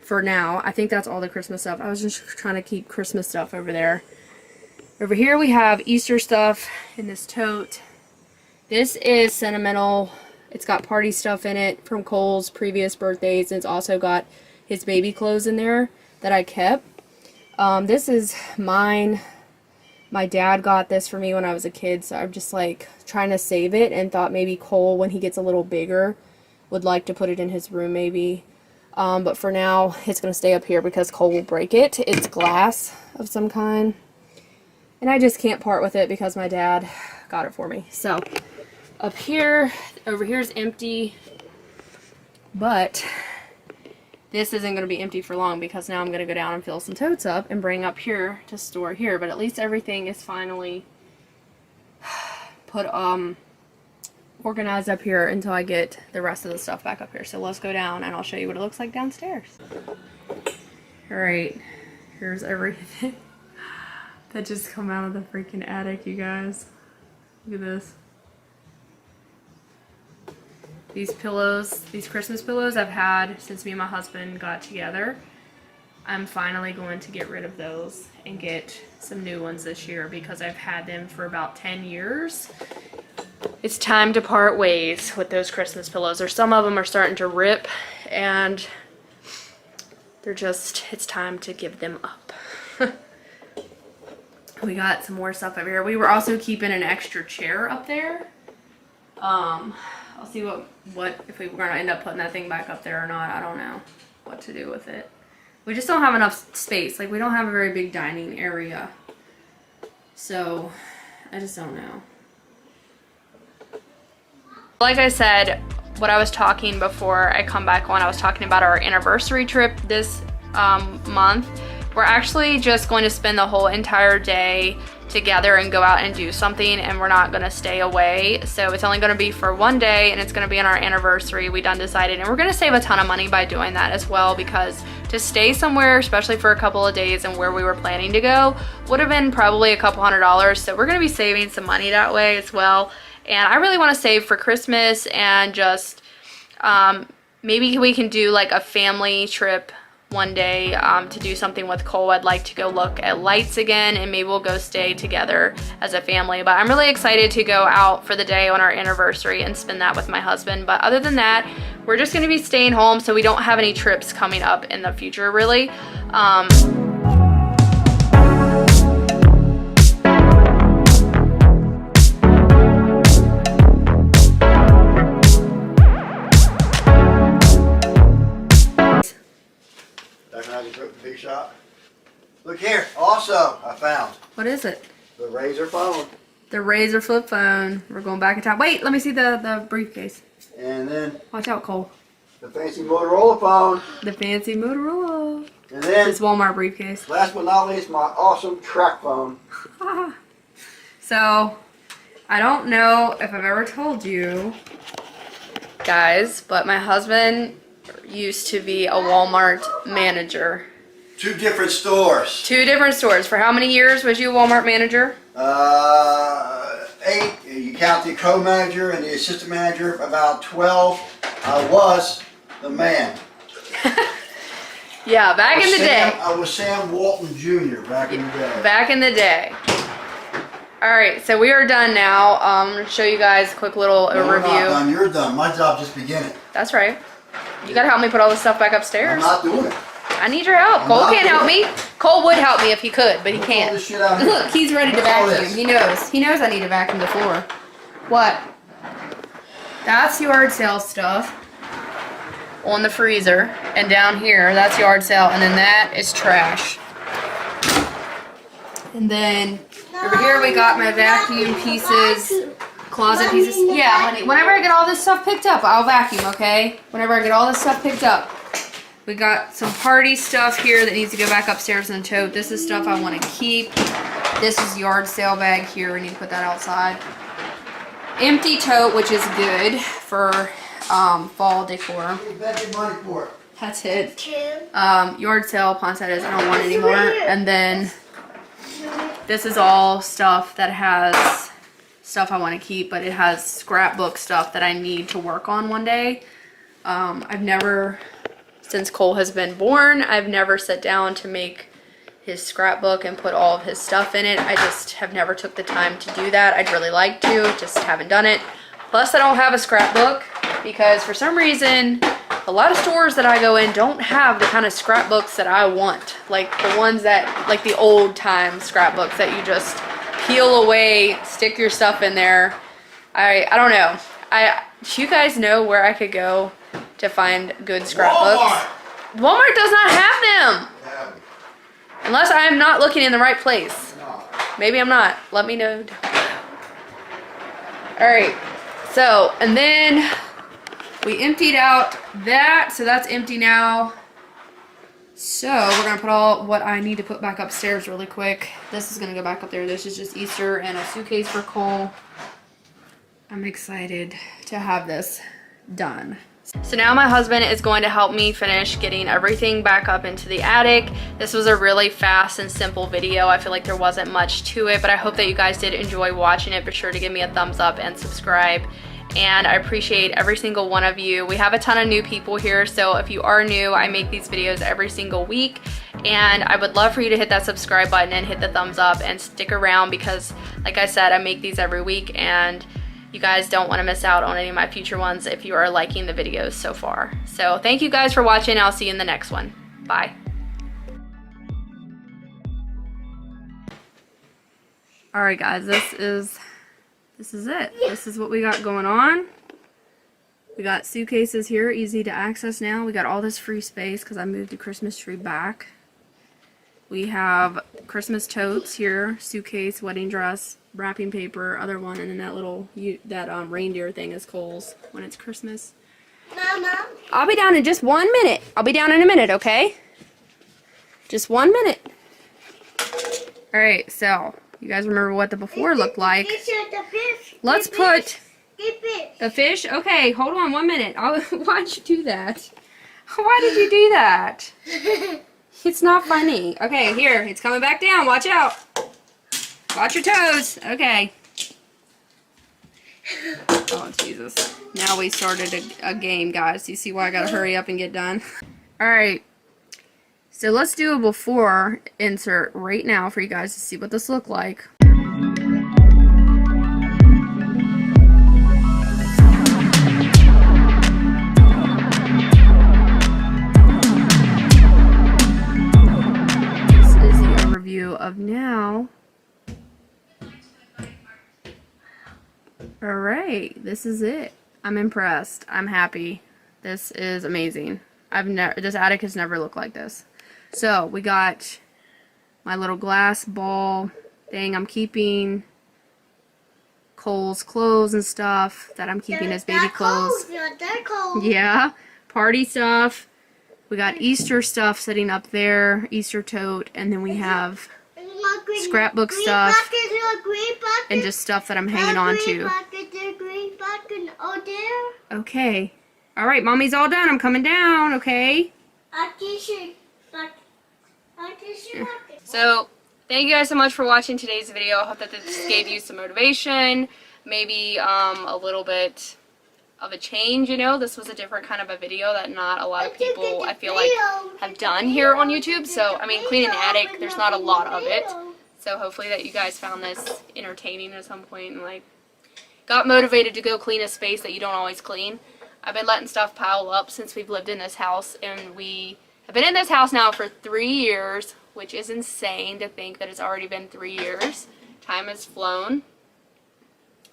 For now, I think that's all the Christmas stuff. I was just trying to keep Christmas stuff over there. Over here we have Easter stuff in this tote. This is sentimental. It's got party stuff in it from Cole's previous birthdays, and it's also got his baby clothes in there that I kept. This is mine. My dad got this for me when I was a kid, so I'm just like trying to save it, and thought maybe Cole, when he gets a little bigger, would like to put it in his room maybe. But for now, it's going to stay up here because Cole will break it. It's glass of some kind. And I just can't part with it because my dad got it for me. So, up here, over here is empty. But, this isn't going to be empty for long because now I'm going to go down and fill some totes up and bring up here to store here. But at least everything is finally put, organized up here until I get the rest of the stuff back up here. So let's go down and I'll show you what it looks like downstairs. Alright, here's everything that just come out of the freaking attic, you guys. Look at this. These pillows, these Christmas pillows I've had since me and my husband got together. I'm finally going to get rid of those and get some new ones this year because I've had them for about 10 years. It's time to part ways with those Christmas pillows. Or some of them are starting to rip, and they're just, it's time to give them up. We got some more stuff over here. We were also keeping an extra chair up there. I'll see what if we were going to end up putting that thing back up there or not. I don't know what to do with it. We just don't have enough space. Like, we don't have a very big dining area. So, I just don't know. Like I said, what I was talking before I come back on, I was talking about our anniversary trip this month. We're actually just going to spend the whole entire day together and go out and do something, and we're not going to stay away. So it's only going to be for one day, and it's going to be on our anniversary. We done decided, and we're going to save a ton of money by doing that as well, because to stay somewhere, especially for a couple of days and where we were planning to go, would have been probably a couple $100. So we're going to be saving some money that way as well. And I really want to save for Christmas, and just maybe we can do like a family trip one day to do something with Cole. I'd like to go look at lights again, and maybe we'll go stay together as a family. But I'm really excited to go out for the day on our anniversary and spend that with my husband. But other than that, we're just going to be staying home, so we don't have any trips coming up in the future really. Big shot. Look here. Also, I found. What is it? The Razor phone. The Razor flip phone. We're going back in time. Wait, let me see the briefcase. And then. Watch out, Cole. The fancy Motorola phone. The fancy Motorola. And then. This Walmart briefcase. Last but not least, my awesome track phone. So, I don't know if I've ever told you guys, but my husband used to be a Walmart manager. 2 different stores. 2 different stores. For how many years was you a Walmart manager? 8. You count the co-manager and the assistant manager. About 12. I was the man. Yeah, back in the day. I was Sam Walton Jr. back in the day. Back in the day. Alright, so we are done now. I'm going to show you guys a quick little No, we're review. not done. You're done. My job just beginning. That's right. You gotta help me put all this stuff back I'm upstairs. not doing it. I need your help. I'm Cole not can't help doing me. Cole would help me if he could, but he Look at all can't. this shit out here. Look, he's ready to Look at all vacuum. this. He knows. He knows I need to vacuum the floor. What? That's yard sale stuff on the freezer. And down here, that's yard sale. And then that is trash. And then over here we got my vacuum pieces, closet pieces. Yeah, honey. Whenever I get all this stuff picked up, I'll vacuum, okay? Whenever I get all this stuff picked up. We got some party stuff here that needs to go back upstairs in the tote. This is stuff I want to keep. This is yard sale bag here. We need to put that outside. Empty tote, which is good for fall decor. That's it. Yard sale poinsettias I don't want anymore. And then this is all stuff that has stuff I want to keep, but it has scrapbook stuff that I need to work on one day. I've never... Since Cole has been born, I've never sat down to make his scrapbook and put all of his stuff in it. I just have never took the time to do that. I'd really like to, just haven't done it. Plus, I don't have a scrapbook because for some reason, a lot of stores that I go in don't have the kind of scrapbooks that I want. Like the ones that, like the old time scrapbooks that you just peel away, stick your stuff in there. I don't know. Do you guys know where I could go to find good scrapbooks? Walmart does not have them. Unless I am not looking in the right place. Maybe I'm not. Let me know. Alright. So, and then we emptied out that. So that's empty now. So we're going to put all what I need to put back upstairs really quick. This is going to go back up there. This is just Easter and a suitcase for Cole. I'm excited to have this done. So now my husband is going to help me finish getting everything back up into the attic. This was a really fast and simple video. I feel like there wasn't much to it, but I hope that you guys did enjoy watching it. Be sure to give me a thumbs up and subscribe. And I appreciate every single one of you. We have a ton of new people here, so if you are new, I make these videos every single week. And I would love for you to hit that subscribe button and hit the thumbs up and stick around because, like I said, I make these every week and you guys don't want to miss out on any of my future ones if you are liking the videos so far. So thank you guys for watching. I'll see you in the next one. Bye. Alright guys, this is it. This is what we got going on. We got suitcases here, easy to access now. We got all this free space because I moved the Christmas tree back. We have Christmas totes here, suitcase, wedding dress, wrapping paper, other one, and then that little reindeer thing is Cole's when it's Christmas. Mama. I'll be down in just 1 minute. I'll be down in a minute, okay? Just 1 minute. Alright, so you guys remember what the before looked like. Let's put the fish. Okay, hold on 1 minute. Why'd you do that? Why did you do that? It's not funny. Okay, here. It's coming back down. Watch out. Watch your toes. Okay. Oh, Jesus. Now we started a game, guys. You see why I gotta hurry up and get done? Alright. So let's do a before insert right now for you guys to see what this looked like. Of now. Alright, this is it. I'm impressed. I'm happy. This is amazing. This attic has never looked like this. So we got my little glass ball thing I'm keeping, Cole's clothes and stuff that I'm keeping as baby clothes. Yeah, party stuff. We got Easter stuff sitting up there, Easter tote, and then we have scrapbook stuff and just stuff that I'm hanging on to. Okay. Alright, Mommy's all done. I'm coming down, okay? So, thank you guys so much for watching today's video. I hope that this gave you some motivation, maybe a little bit of a change, you know. This was a different kind of a video that not a lot of people, I feel like, have done here on YouTube. So, I mean, cleaning the attic, there's not a lot of it. So, hopefully that you guys found this entertaining at some point and, like, got motivated to go clean a space that you don't always clean. I've been letting stuff pile up since we've lived in this house, and we have been in this house now for 3 years, which is insane to think that it's already been 3 years. Time has flown,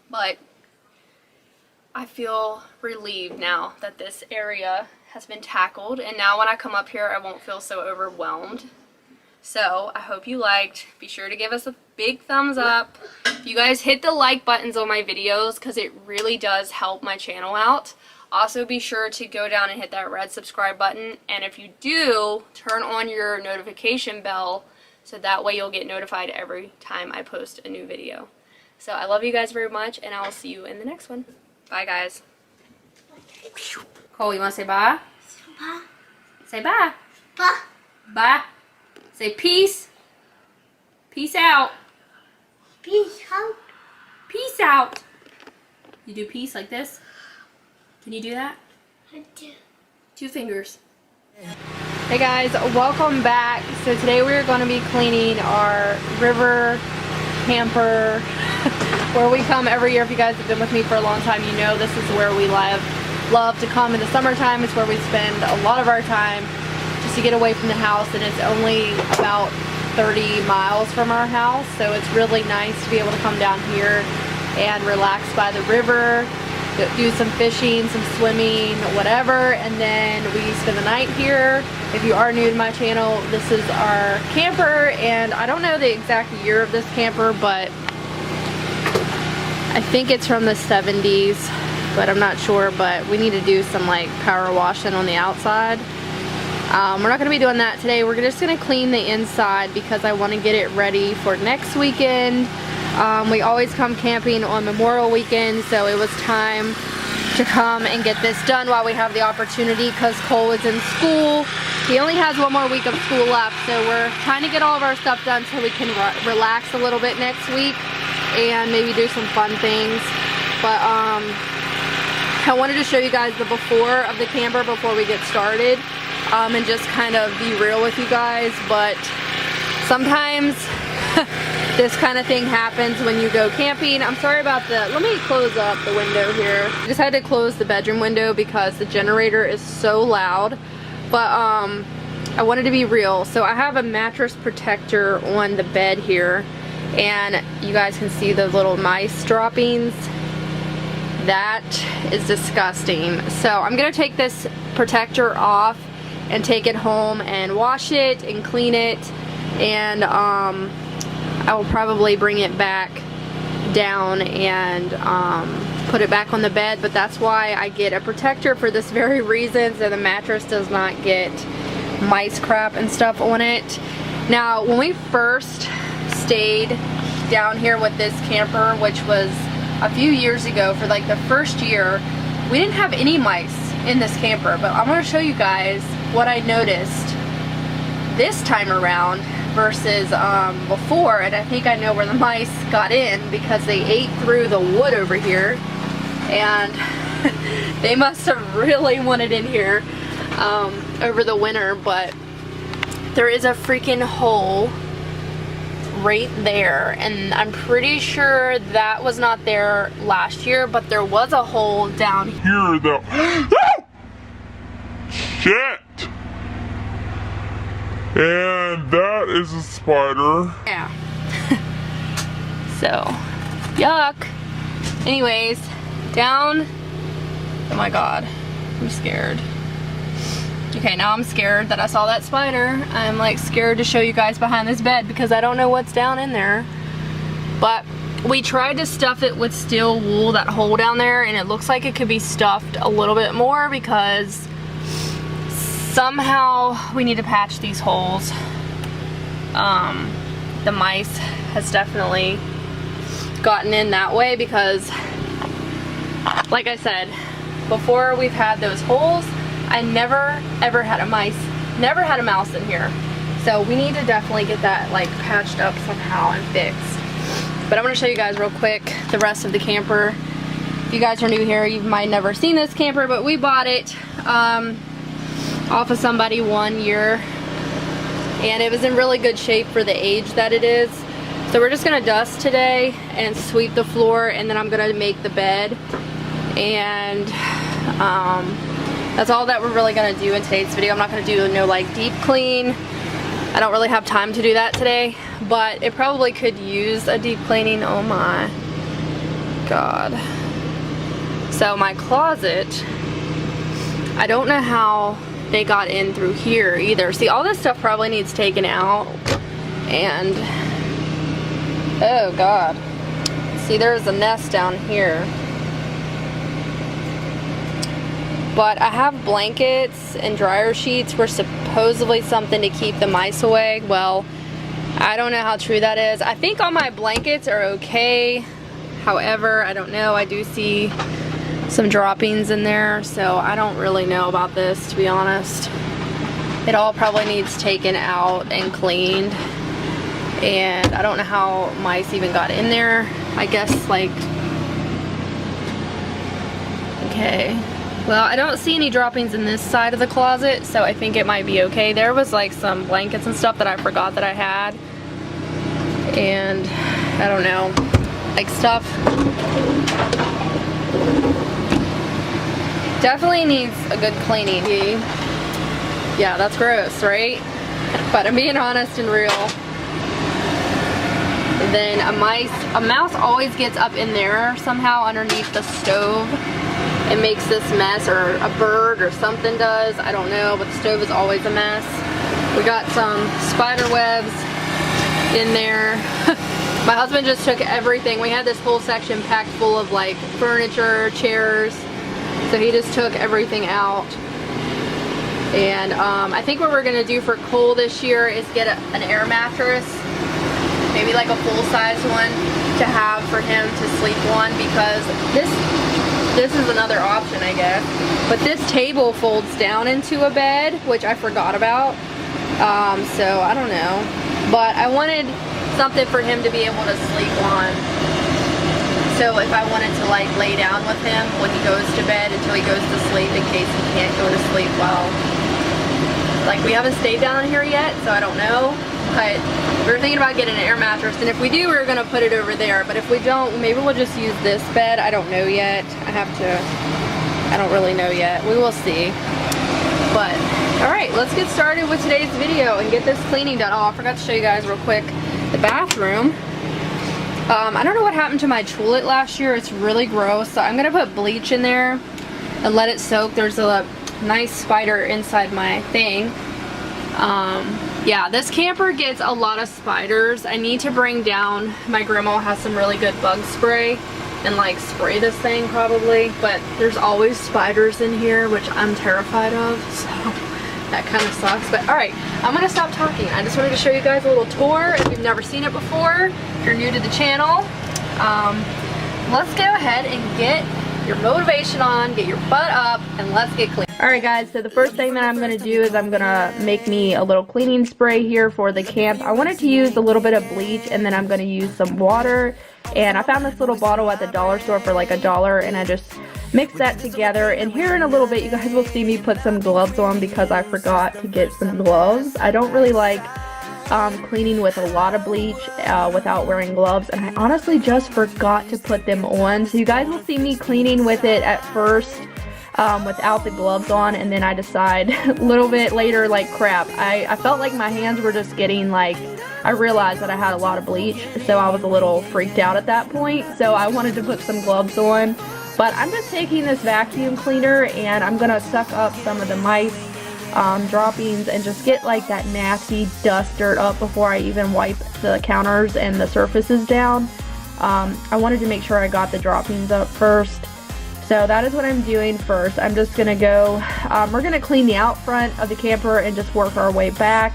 but I feel relieved now that this area has been tackled, and now when I come up here I won't feel so overwhelmed. So I hope you liked. Be sure to give us a big thumbs up. You guys hit the like buttons on my videos because it really does help my channel out. Also be sure to go down and hit that red subscribe button, and if you do, turn on your notification bell so that way you'll get notified every time I post a new video. So I love you guys very much, and I will see you in the next one. Bye guys. Cole, you want to say bye? Bye. Say bye. Bye. Bye. Say peace. Peace out. Peace out. Peace out. You do peace like this? Can you do that? I do. 2 fingers. Hey guys, welcome back. So today we're going to be cleaning our river camper where we come every year. If you guys have been with me for a long time, you know this is where we love to come in the summertime. It's where we spend a lot of our time just to get away from the house, and it's only about 30 miles from our house, so it's really nice to be able to come down here and relax by the river, do some fishing, some swimming, whatever, and then we spend the night here. If you are new to my channel, this is our camper, and I don't know the exact year of this camper, but I think it's from the 70s, but I'm not sure. But we need to do some like power washing on the outside. We're not going to be doing that today. We're just going to clean the inside because I want to get it ready for next weekend. We always come camping on Memorial Weekend, so it was time to come and get this done while we have the opportunity because Cole is in school. He only has 1 more week of school left, so we're trying to get all of our stuff done so we can relax a little bit next week and maybe do some fun things. But I wanted to show you guys the before of the camper before we get started. And just kind of be real with you guys, but sometimes this kind of thing happens when you go camping. I'm sorry about the, let me close up the window here. I just had to close the bedroom window because the generator is so loud, but I wanted to be real. So I have a mattress protector on the bed here, and you guys can see the little mice droppings. That is disgusting. So I'm gonna take this protector off and take it home and wash it and clean it, and I will probably bring it back down and put it back on the bed. But that's why I get a protector, for this very reason, so the mattress does not get mice crap and stuff on it. Now when we first stayed down here with this camper, which was a few years ago, for like the first year, we didn't have any mice in this camper. But I'm going to show you guys what I noticed this time around versus before, and I think I know where the mice got in because they ate through the wood over here, and they must have really wanted in here over the winter. But there is a freaking hole right there, and I'm pretty sure that was not there last year, but there was a hole down here that shit, and that is a spider. Yeah. So yuck. Anyways, down, oh my god, I'm scared. Okay, now I'm scared that I saw that spider. I'm like scared to show you guys behind this bed because I don't know what's down in there. But we tried to stuff it with steel wool, that hole down there, and it looks like it could be stuffed a little bit more because somehow we need to patch these holes. The mice has definitely gotten in that way because, like I said, before we've had those holes, I never ever had a mouse in here. So we need to definitely get that like patched up somehow and fixed. But I'm going to show you guys real quick the rest of the camper. If you guys are new here, you might never seen this camper, but we bought it off of somebody 1 year, and it was in really good shape for the age that it is. So we're just going to dust today and sweep the floor, and then I'm going to make the bed. And That's all that we're really gonna do in today's video. I'm not gonna do no like deep clean. I don't really have time to do that today, but it probably could use a deep cleaning. Oh my God. So my closet, I don't know how they got in through here either. See, all this stuff probably needs taken out. And oh God, see, there's a nest down here. But I have blankets and dryer sheets for supposedly something to keep the mice away. Well, I don't know how true that is. I think all my blankets are okay. However, I don't know, I do see some droppings in there, so I don't really know about this, to be honest. It all probably needs taken out and cleaned, and I don't know how mice even got in there. I guess like, okay, well, I don't see any droppings in this side of the closet, so I think it might be okay. There was like some blankets and stuff that I forgot that I had, and I don't know, like stuff definitely needs a good cleaning. Yeah, that's gross, right? But I'm being honest and real. Then a mouse always gets up in there somehow underneath the stove and makes this mess, or a bird or something does. I don't know, but the stove is always a mess. We got some spider webs in there. My husband just took everything. We had this whole section packed full of like furniture, chairs. So he just took everything out. And I think what we're gonna do for Cole this year is get an air mattress, maybe like a full-size one to have for him to sleep on, because this is another option, I guess. But this table folds down into a bed, which I forgot about. So I don't know. But I wanted something for him to be able to sleep on. So if I wanted to like lay down with him when he goes to bed until he goes to sleep, in case he can't go to sleep well. Like, we haven't stayed down here yet, so I don't know. But we were thinking about getting an air mattress, and if we do, we're gonna put it over there. But if we don't, maybe we'll just use this bed. I don't know yet. I don't really know yet. We will see. But alright, let's get started with today's video and get this cleaning done. Oh, I forgot to show you guys real quick the bathroom. I don't know what happened to my toilet last year. It's really gross, so I'm gonna put bleach in there and let it soak. There's a nice spider inside my thing. Yeah, this camper gets a lot of spiders. I need to bring down, my grandma has some really good bug spray and like spray this thing probably, but there's always spiders in here, which I'm terrified of, so that kind of sucks. But alright, I'm gonna stop talking. I just wanted to show you guys a little tour if you've never seen it before, if you're new to the channel. Let's go ahead and get your motivation on, get your butt up, and let's get clean. Alright guys, so the first thing that I'm going to do is I'm going to make me a little cleaning spray here for the camp. I wanted to use a little bit of bleach, and then I'm going to use some water. And I found this little bottle at the dollar store for like $1, and I just mixed that together. And here in a little bit, you guys will see me put some gloves on because I forgot to get some gloves. I don't really like cleaning with a lot of bleach without wearing gloves, and I honestly just forgot to put them on. So you guys will see me cleaning with it at first without the gloves on, and then I decide a little bit later, like, crap, I felt like my hands were just getting like, I realized that I had a lot of bleach, so I was a little freaked out at that point, so I wanted to put some gloves on. But I'm just taking this vacuum cleaner and I'm gonna suck up some of the mice droppings and just get like that nasty dust dirt up before I even wipe the counters and the surfaces down. I wanted to make sure I got the droppings up first. So that is what I'm doing first. I'm just gonna go, we're gonna clean the out front of the camper and just work our way back.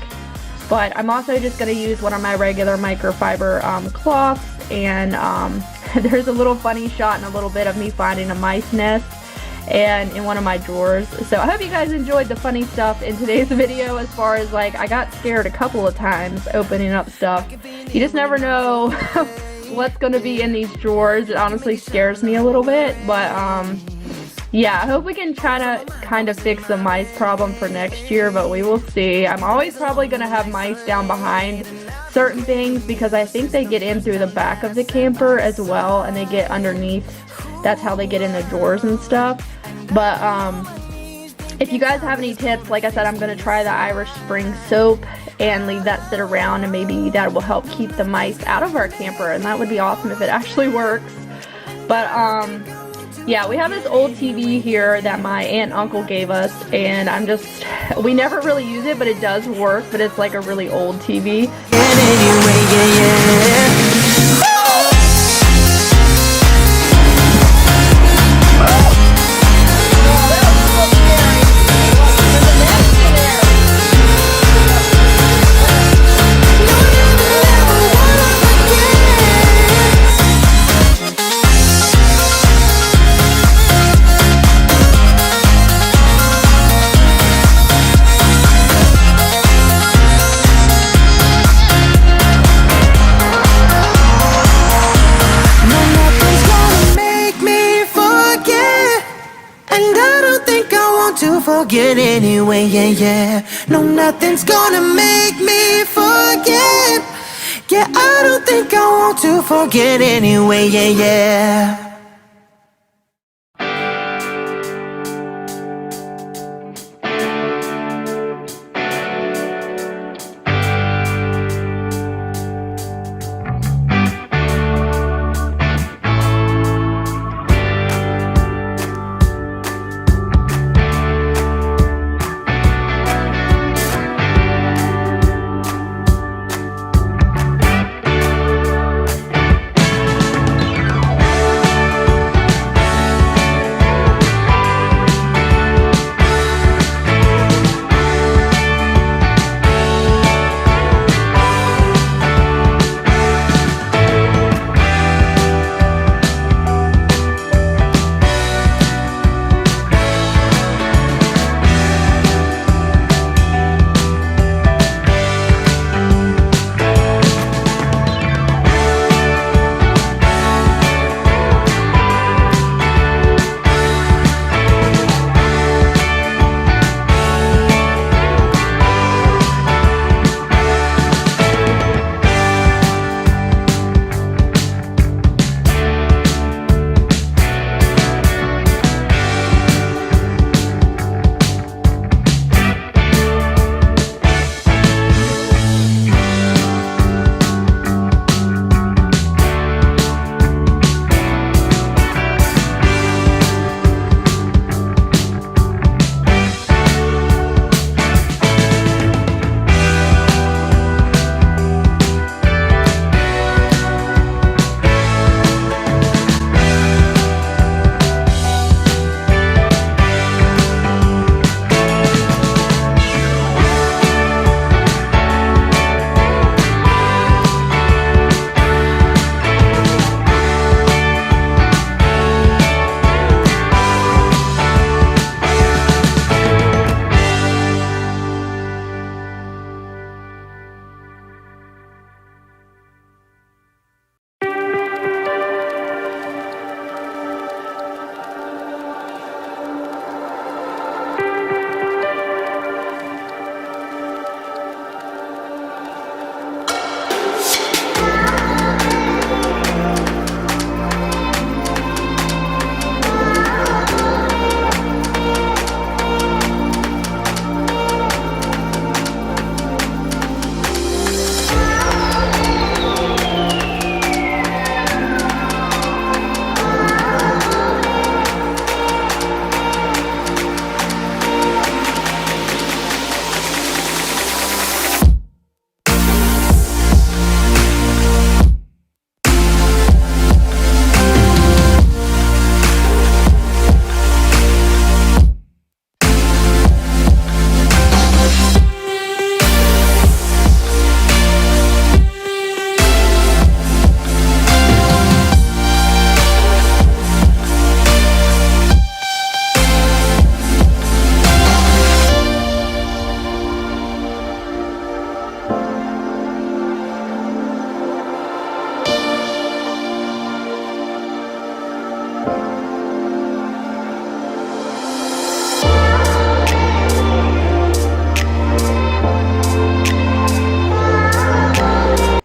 But I'm also just gonna use one of my regular microfiber cloths, and there's a little funny shot in a little bit of me finding a mice nest and in one of my drawers. So I hope you guys enjoyed the funny stuff in today's video, as far as like, I got scared a couple of times opening up stuff. You just never know what's going to be in these drawers. It honestly scares me a little bit, but yeah, I hope we can try to kind of fix the mice problem for next year, but we will see. I'm always probably going to have mice down behind certain things because I think they get in through the back of the camper as well, and they get underneath. That's how they get in the drawers and stuff. But if you guys have any tips, like I said, I'm going to try the Irish Spring soap and leave that sit around, and maybe that will help keep the mice out of our camper, and that would be awesome if it actually works. But yeah, we have this old TV here that my aunt and uncle gave us, and we never really use it, but it does work, but it's like a really old TV. Forget anyway, yeah, yeah. No, nothing's gonna make me forget. Yeah, I don't think I want to forget anyway, yeah, yeah.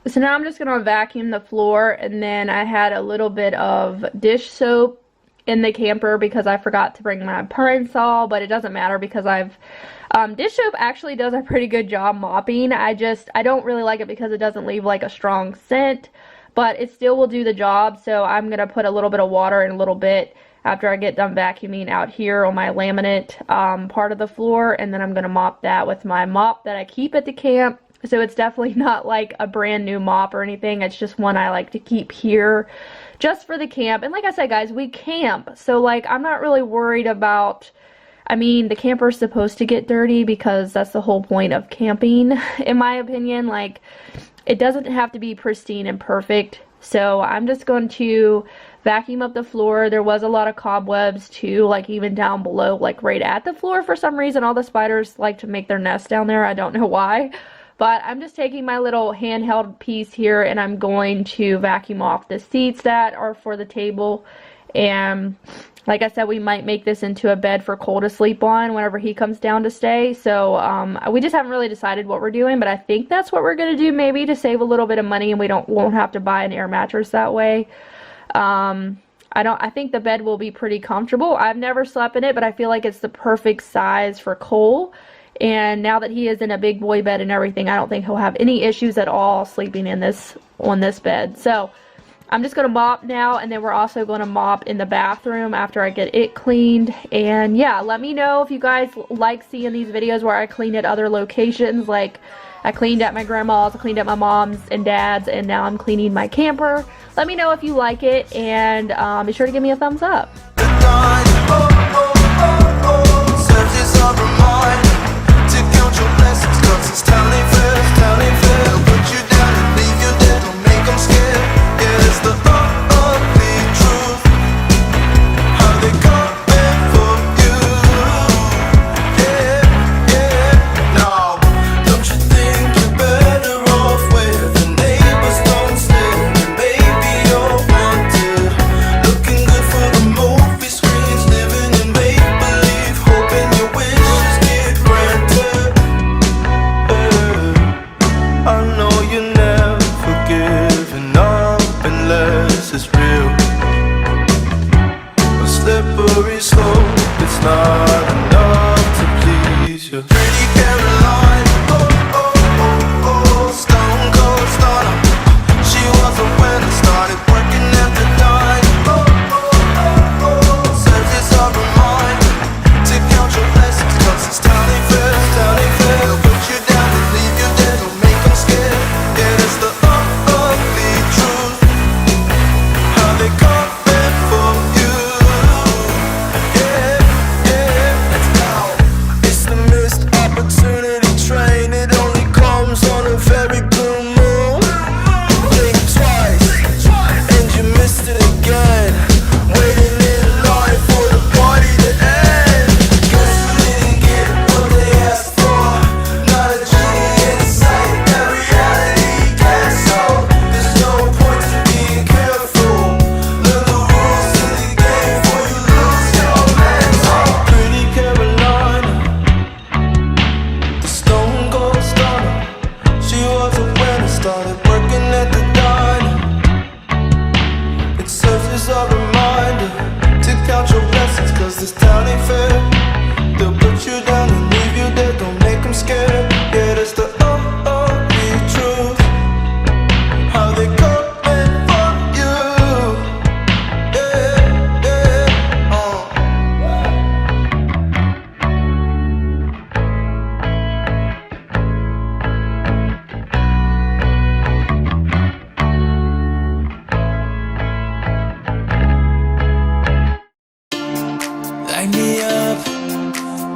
So now I'm just going to vacuum the floor, and then I had a little bit of dish soap in the camper because I forgot to bring my pine saw, but it doesn't matter because dish soap actually does a pretty good job mopping. I don't really like it because it doesn't leave like a strong scent, but it still will do the job. So I'm gonna put a little bit of water in a little bit after I get done vacuuming out here on my laminate part of the floor, and then I'm gonna mop that with my mop that I keep at the camp. So it's definitely not like a brand new mop or anything. It's just one I like to keep here just for the camp. And like I said, guys, we camp, so like I'm not really worried about, I mean, the camper's supposed to get dirty because that's the whole point of camping, in my opinion. Like, it doesn't have to be pristine and perfect. So I'm just going to vacuum up the floor. There was a lot of cobwebs too, like even down below, like right at the floor. For some reason, all the spiders like to make their nest down there. I don't know why. But I'm just taking my little handheld piece here and I'm going to vacuum off the seats that are for the table. And like I said, we might make this into a bed for Cole to sleep on whenever he comes down to stay. So we just haven't really decided what we're doing, but I think that's what we're going to do, maybe to save a little bit of money and we won't have to buy an air mattress that way. I think the bed will be pretty comfortable. I've never slept in it, but I feel like it's the perfect size for Cole. And now that he is in a big boy bed and everything, I don't think he'll have any issues at all sleeping on this bed. So I'm just going to mop now, and then we're also going to mop in the bathroom after I get it cleaned. And yeah, let me know if you guys like seeing these videos where I clean at other locations. Like, I cleaned at my grandma's, I cleaned at my mom's and dad's, and now I'm cleaning my camper. Let me know if you like it, and be sure to give me a thumbs up.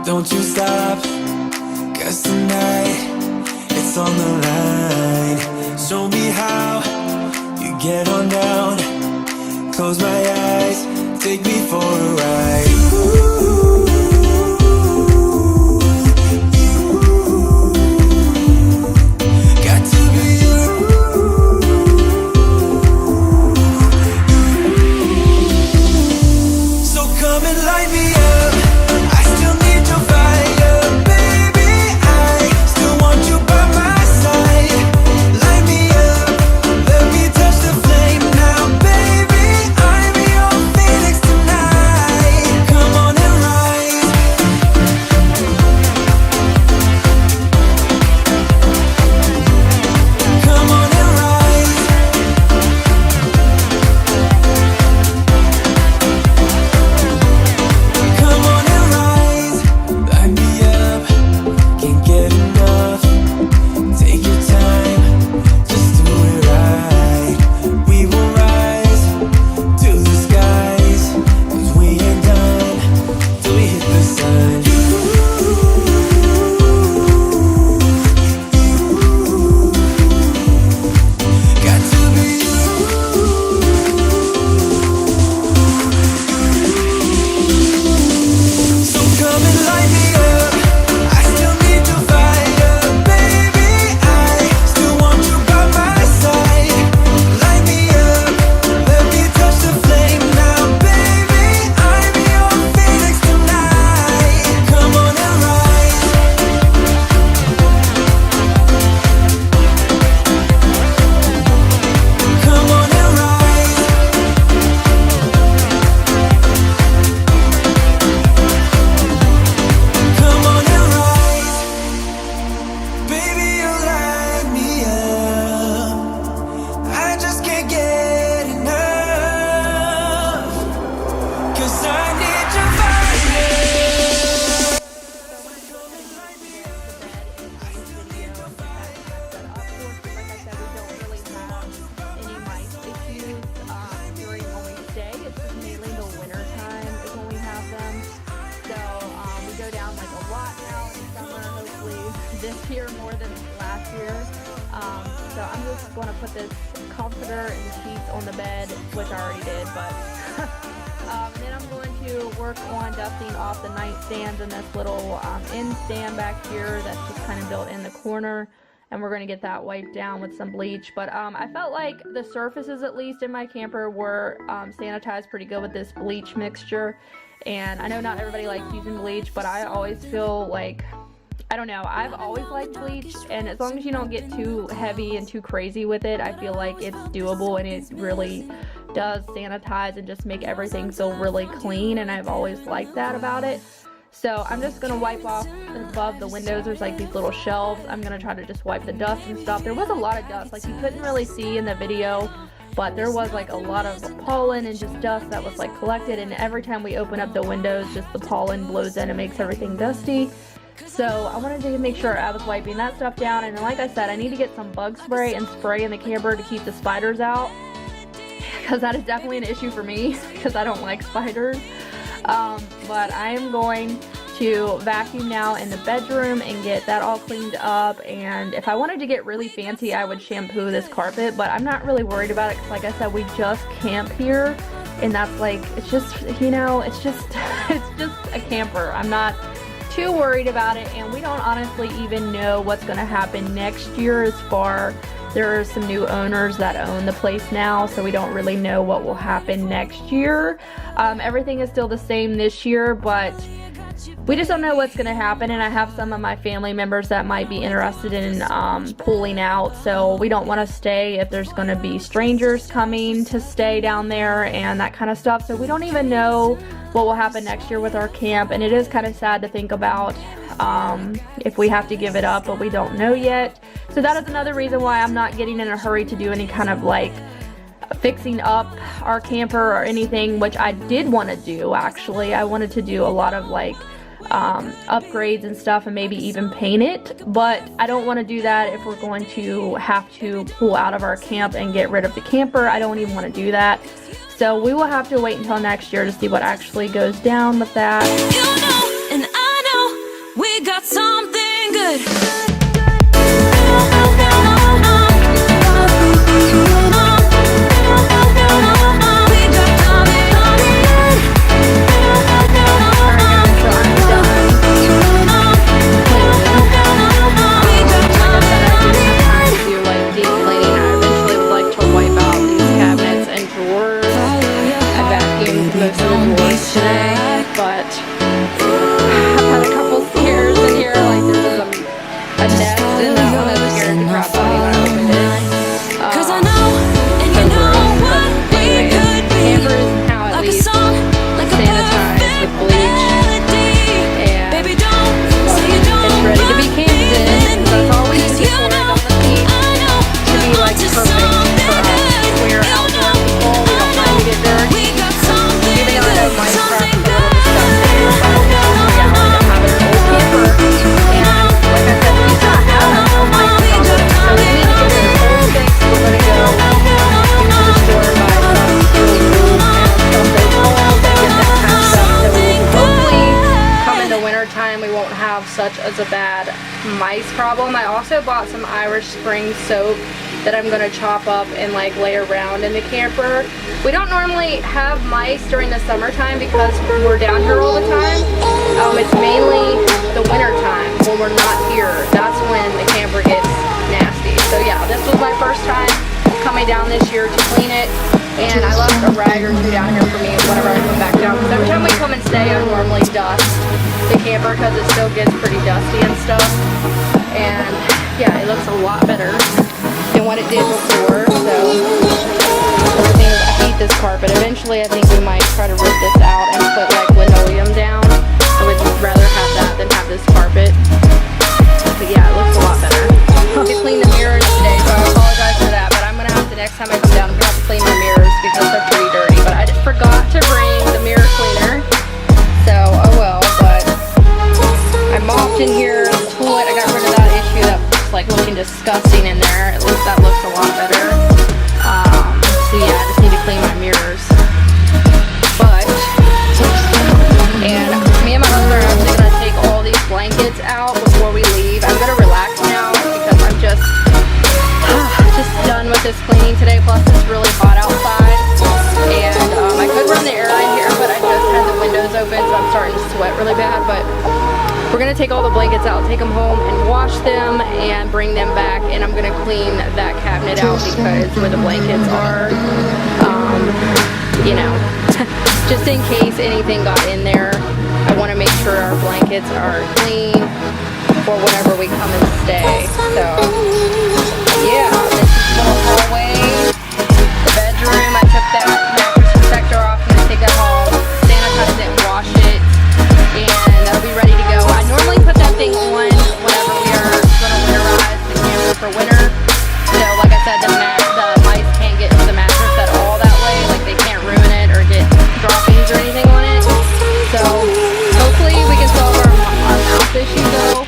Don't you stop, 'cause tonight it's on the line. Show me how you get on down. Close my eyes, take me for a ride. Got to be you. So come and light me up. I still need your fire, baby. I still want you by my side. Light me up, let me touch the flame now, baby. I'm your phoenix tonight. year more than last year. So I'm just going to put this comforter and sheets on the bed, which I already did, but and then I'm going to work on dusting off the nightstands and this little end stand back here that's just kind of built in the corner. And we're going to get that wiped down with some bleach. But I felt like the surfaces, at least in my camper, were sanitized pretty good with this bleach mixture. And I know not everybody likes using bleach, but I always feel like, I don't know, I've always liked bleach. And as long as you don't get too heavy and too crazy with it, I feel like it's doable and it really does sanitize and just make everything feel really clean. And I've always liked that about it. So I'm just going to wipe off above the windows. There's like these little shelves. I'm going to try to just wipe the dust and stuff. There was a lot of dust, like you couldn't really see in the video, but there was like a lot of pollen and just dust that was like collected, and every time we open up the windows, just the pollen blows in and makes everything dusty. So I wanted to make sure I was wiping that stuff down, and like I said, I need to get some bug spray and spray in the camper to keep the spiders out, because that is definitely an issue for me because I don't like spiders. But I am going to vacuum now in the bedroom and get that all cleaned up. And if I wanted to get really fancy, I would shampoo this carpet, but I'm not really worried about it because, like I said, we just camp here, and that's like, it's just, you know, it's just a camper. I'm not too worried about it, and we don't honestly even know what's going to happen next year as far. There are some new owners that own the place now, so we don't really know what will happen next year. Everything is still the same this year, but we just don't know what's going to happen, and I have some of my family members that might be interested in pulling out, so we don't want to stay if there's going to be strangers coming to stay down there and that kind of stuff. So we don't even know what will happen next year with our camp, and it is kind of sad to think about if we have to give it up, but we don't know yet. So that is another reason why I'm not getting in a hurry to do any kind of like fixing up our camper or anything, which I did want to do. Actually, I wanted to do a lot of like upgrades and stuff, and maybe even paint it, but I don't want to do that if we're going to have to pull out of our camp and get rid of the camper. I don't even want to do that. So we will have to wait until next year to see what actually goes down with that. You know, and I know we got something good. Such as a bad mice problem. I also bought some Irish Spring soap that I'm going to chop up and like lay around in the camper. We don't normally have mice during the summertime because we're down here all the time. It's mainly the winter time when we're not here. That's when the camper gets nasty. So yeah, this was my first time coming down this year to clean it, and I left a rag or two down here for me whenever I come back down, because every time we come and stay, I normally dust the camper because it still gets pretty dusty and stuff. And yeah, it looks a lot better than what it did before. So everything, I hate this carpet. Eventually I think we might try to rip this out and put like linoleum down. I would rather have that than have this carpet. But yeah, it looks a lot better. I cleaned the mirrors today, so I apologize for that, but I'm gonna have to, next time I come down, I'm gonna have to clean my mirrors because they're pretty dirty. But I just forgot to bring the mirror cleaner, so oh well. But I mopped in here, the toilet, I got rid of that issue that was like looking disgusting in there. At least that looks a lot better. So yeah, I just need to clean my mirrors. But, and me and my husband are actually gonna take all these blankets out before we leave. I'm gonna relax bad, but we're gonna take all the blankets out, take them home and wash them and bring them back, and I'm gonna clean that cabinet out because where the blankets are, you know, just in case anything got in there, I wanna make sure our blankets are clean for whenever we come and stay. So yeah, this is the hallway, the bedroom. I took that mattress protector off and I take that home, sanitize it and wash it, and that'll be ready to go. I normally put that thing on whenever we are going to winterize the camper for winter. So like I said, the mice can't get to the mattress at all that way. Like they can't ruin it or get droppings or anything on it. So hopefully we can solve our mouse issue though.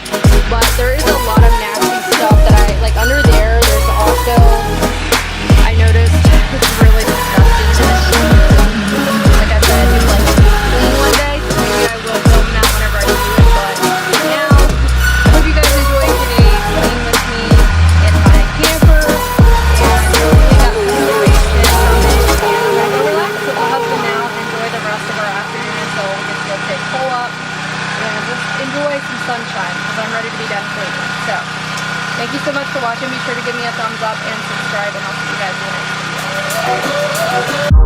But there is a lot of nasty stuff that I like under there. There's also, I noticed, it's really disgusting. Like I said, it's like clean one day, so maybe I will film that whenever I do it. But now, I hope you guys enjoyed today's clean with me in my camper, and hopefully got some motivation from it. And I'm gonna go relax with my husband now and enjoy the rest of our afternoon until we get to go take pull up and just enjoy some sunshine because I'm ready to be done cleaning. So, thank you so much for watching. Be sure to give me a thumbs up and subscribe, and I'll see you guys in the next video.